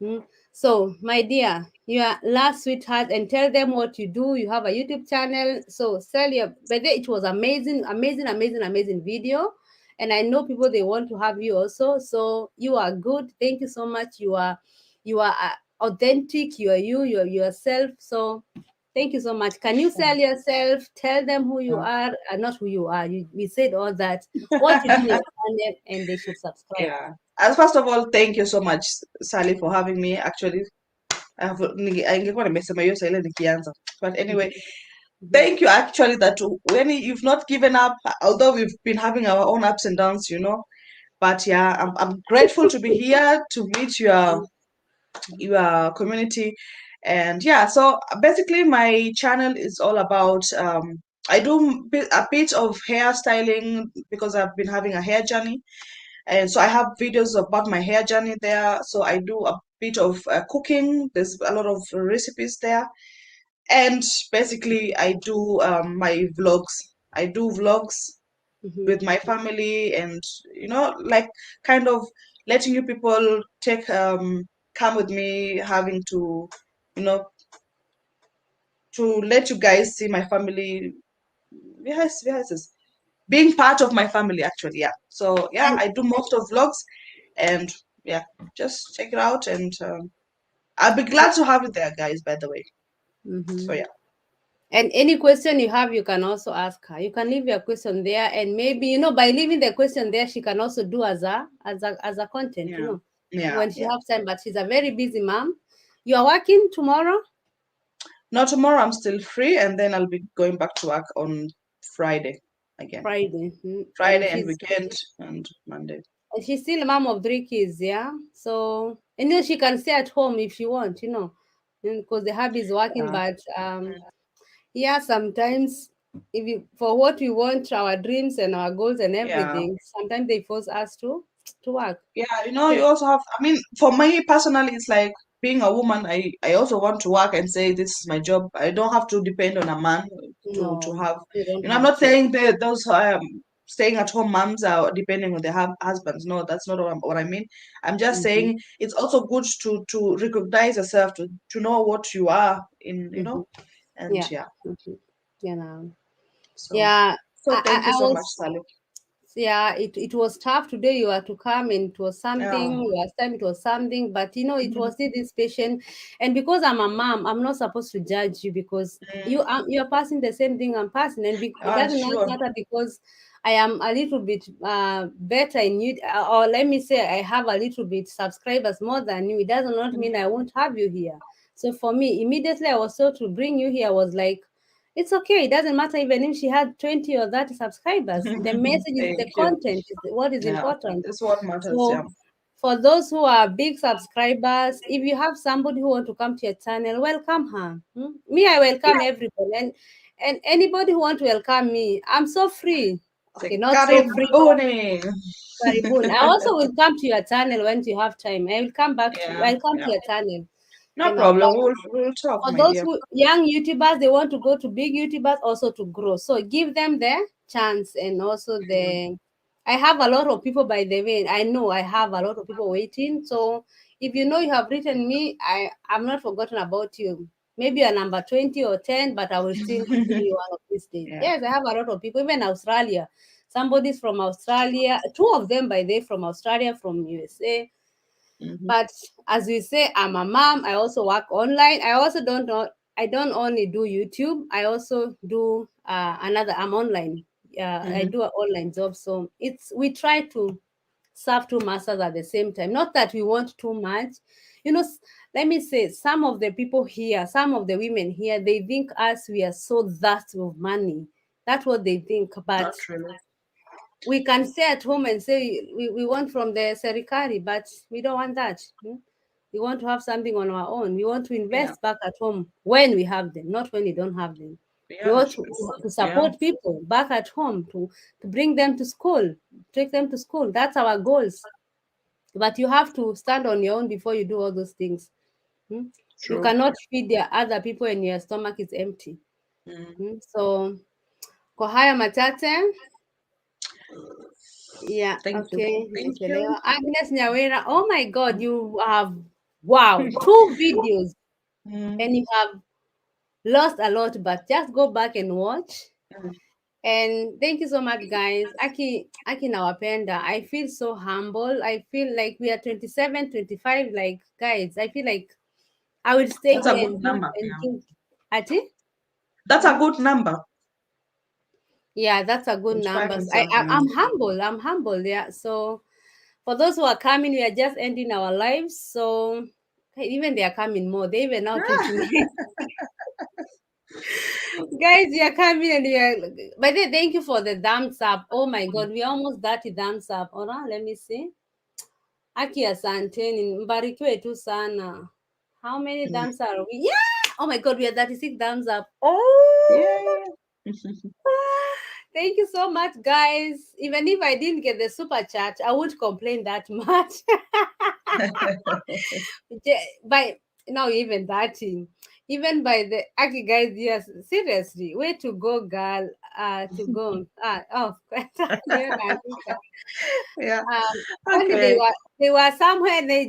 Mm. So, my dear, you are last sweetheart, and tell them what you do. You have a YouTube channel. So, sell your. But it was amazing, amazing, amazing, amazing video. And I know people, they want to have you also. So you are good. Thank you so much. You are authentic. You are you. You are yourself. So thank you so much. Can you sell yourself? Tell them who you are, and not who you are. We said all that. What you do in your channel, and they should subscribe. Yeah. As first of all, thank you so much, Sally, for having me. Actually, ingekuwa nimesema hiyo saa ile nikianza. But anyway, Mhm. thank you actually that when you've not given up, although we've been having our own ups and downs, But yeah, I'm grateful to be here to meet your community. And yeah, so basically my channel is all about I do a bit of hairstyling because I've been having a hair journey, and so I have videos about my hair journey there. So I do a bit of cooking. There's a lot of recipes there, and basically I do my vlogs. I do vlogs Mhm. with my family, and like kind of letting you people take come with me, having to you know to let you guys see my family. Yes, yes, being part of my family, actually. Yeah, so yeah, And I do most of vlogs, and yeah, just check it out, and I'll be glad to have you there, guys, by the way. So mhm. yeah. And any question you have, you can also ask her. You can leave your question there, and maybe by leaving the question there, she can also do as a content. Yeah, yeah, When she yeah. has time. But she's a very busy mom. You are working tomorrow. Not tomorrow, I'm still free, and then I'll be going back to work on Friday again. Friday, and Friday and weekend and Monday. she's still a mom of three kids. Yeah, so she can stay at home if she wants. Because the hubby is working, Yeah, but yeah, sometimes for what we want, our dreams and our goals and yeah. everything, sometimes they force us to work. Yeah, you So, also have, I mean, for me personally, it's like being a woman, I also want to work and say this is my job. I don't have to depend on a man to no, have, you don't I'm have not to. saying that those staying at home moms are depending on their husbands. No, that's not what I mean. I'm just Mm-hmm, saying it's also good to recognize yourself, to know what you are in, mm-hmm. and Yeah. yeah. Mm-hmm. You know. So, Yeah, so thank you I so much, was, Sally. yeah, it was tough today. You had to come, and it was Yeah. something. Last time it was something, but it Mhm. was this patient. And because I'm a mom, I'm not supposed to judge you, because you're passing the same thing I'm passing, and it does not Sure. matter because I am a little bit better in you, or let me say I have a little bit subscribers more than you. It does not mean I won't have you here. So for me, immediately I was told to bring you here, I was like, it's okay. It doesn't matter even if she had 20 or 30 subscribers. The message is Thank the you. content is what is Yeah, important. it's what matters. Yeah. So for those who are big subscribers, if you have somebody who want to come to your channel, welcome her. Me, I welcome everybody. And anybody who want to welcome me, I'm so free. Say, Okay, not so free, but karibuni. very good. I also will come to your channel when you have time. I will come back to Yeah, I'll come yeah. to your channel. No But problem. We'll talk, for my those dear. who young YouTubers, they want to go to big YouTubers also to grow. So give them the chance, and also the. I have a lot of people, by the way. I know I have a lot of people waiting. So if you know you have written me, I'm not forgotten about you. Maybe you're number 20 or 10, but I will still see you one of these days. Yeah. Yes, I have a lot of people, even Australia. Somebody's from Australia. Two of them, by the way, from Australia, from USA. Mhm. But as we say, I'm a mom. I also work online. I also don't know. I don't only do YouTube. I also do another. I'm online. I Mhm. do an online job. So we try to serve two masters at the same time. Not that we want too much. Let me say, some of the people here, some of the women here, they think us we are so thirsty of money. That's what they think. But Not really. we can stay at home and say we want from the serikali, but we don't want that. We want to have something on our own. We want to Yeah. invest back at home when we have them, not when we don't have them. We Yeah, want that's to, true. to Yeah. support people back at home, to bring them to school, take them to school. That's our goals. But you have to stand on your own before you do all those things. Hmm? You True. cannot feed the other people and your stomach is empty. Mm. So, kwa haya machache. Yeah, Thank you. okay. Thank you. Nimechelewa. Agnes Nyawera, oh my God, you have, wow, two videos Mm. and you have lost a lot, but just go back and watch. Mm. And thank you so much, guys. Aki nawapenda. I feel so humble. I feel like we are 27, 25. Like, guys, I feel like I will stay That's a here good and number. Yeah. do. Ati? That's a Hmm? good number. Yeah, that's a good 25 number. and something. I'm humble. I'm humble. Yeah. So for those who are coming, we are just ending our lives. So hey, even they are coming more. They even now teach me. Guys, you are coming and you are. But then thank you for the thumbs up. Oh my God, we almost 30 thumbs up. Hold on, let me see. Aki asanteni, mbarikiwe tu sana. How many Mm. thumbs are we? Yeah! Oh my God, we are 36 thumbs up. Oh! Yeah. Thank you so much, guys. Even if I didn't get the super chat, I would complain that much. By now, even that thing, even by the Aki guys, yes, seriously, way to go, girl. To go. Leo naandika. Yeah. Only Okay. they were somewhere. They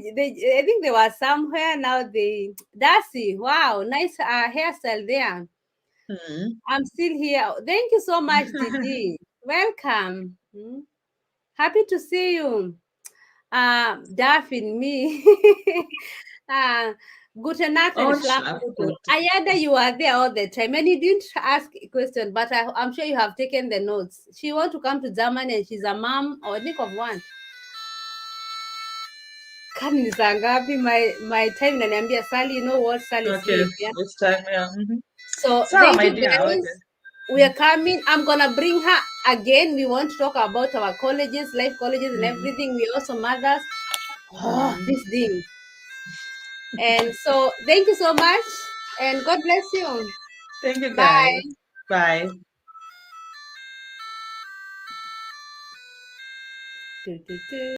I think they were somewhere now. They Darcy, wow, nice hairstyle there. Mm. I'm still here. Thank you so much, Didi. Welcome. Happy to see you. Daphne, me. uh, Guten Nacht and Oh, Schlafgute. good. Ayada, you are there all the time, and you didn't ask a question, but I'm sure you have taken the notes. She want to come to Germany, and she's a mom, or I think of one. Kani ni saa ngapi? My time inaniambia Sally, you know what, Sally Okay. sleep, yeah. It's time. Yeah. So Sawa, thank my you dear. guys. Okay. We are coming. I'm gonna bring her again. We want to talk about our colleges, life colleges, and Mm. everything. We also mothers. Oh, Mm. this thing. And so thank you so much, and God bless you. Thank you, guys. Bye. Bye. Do, do, do.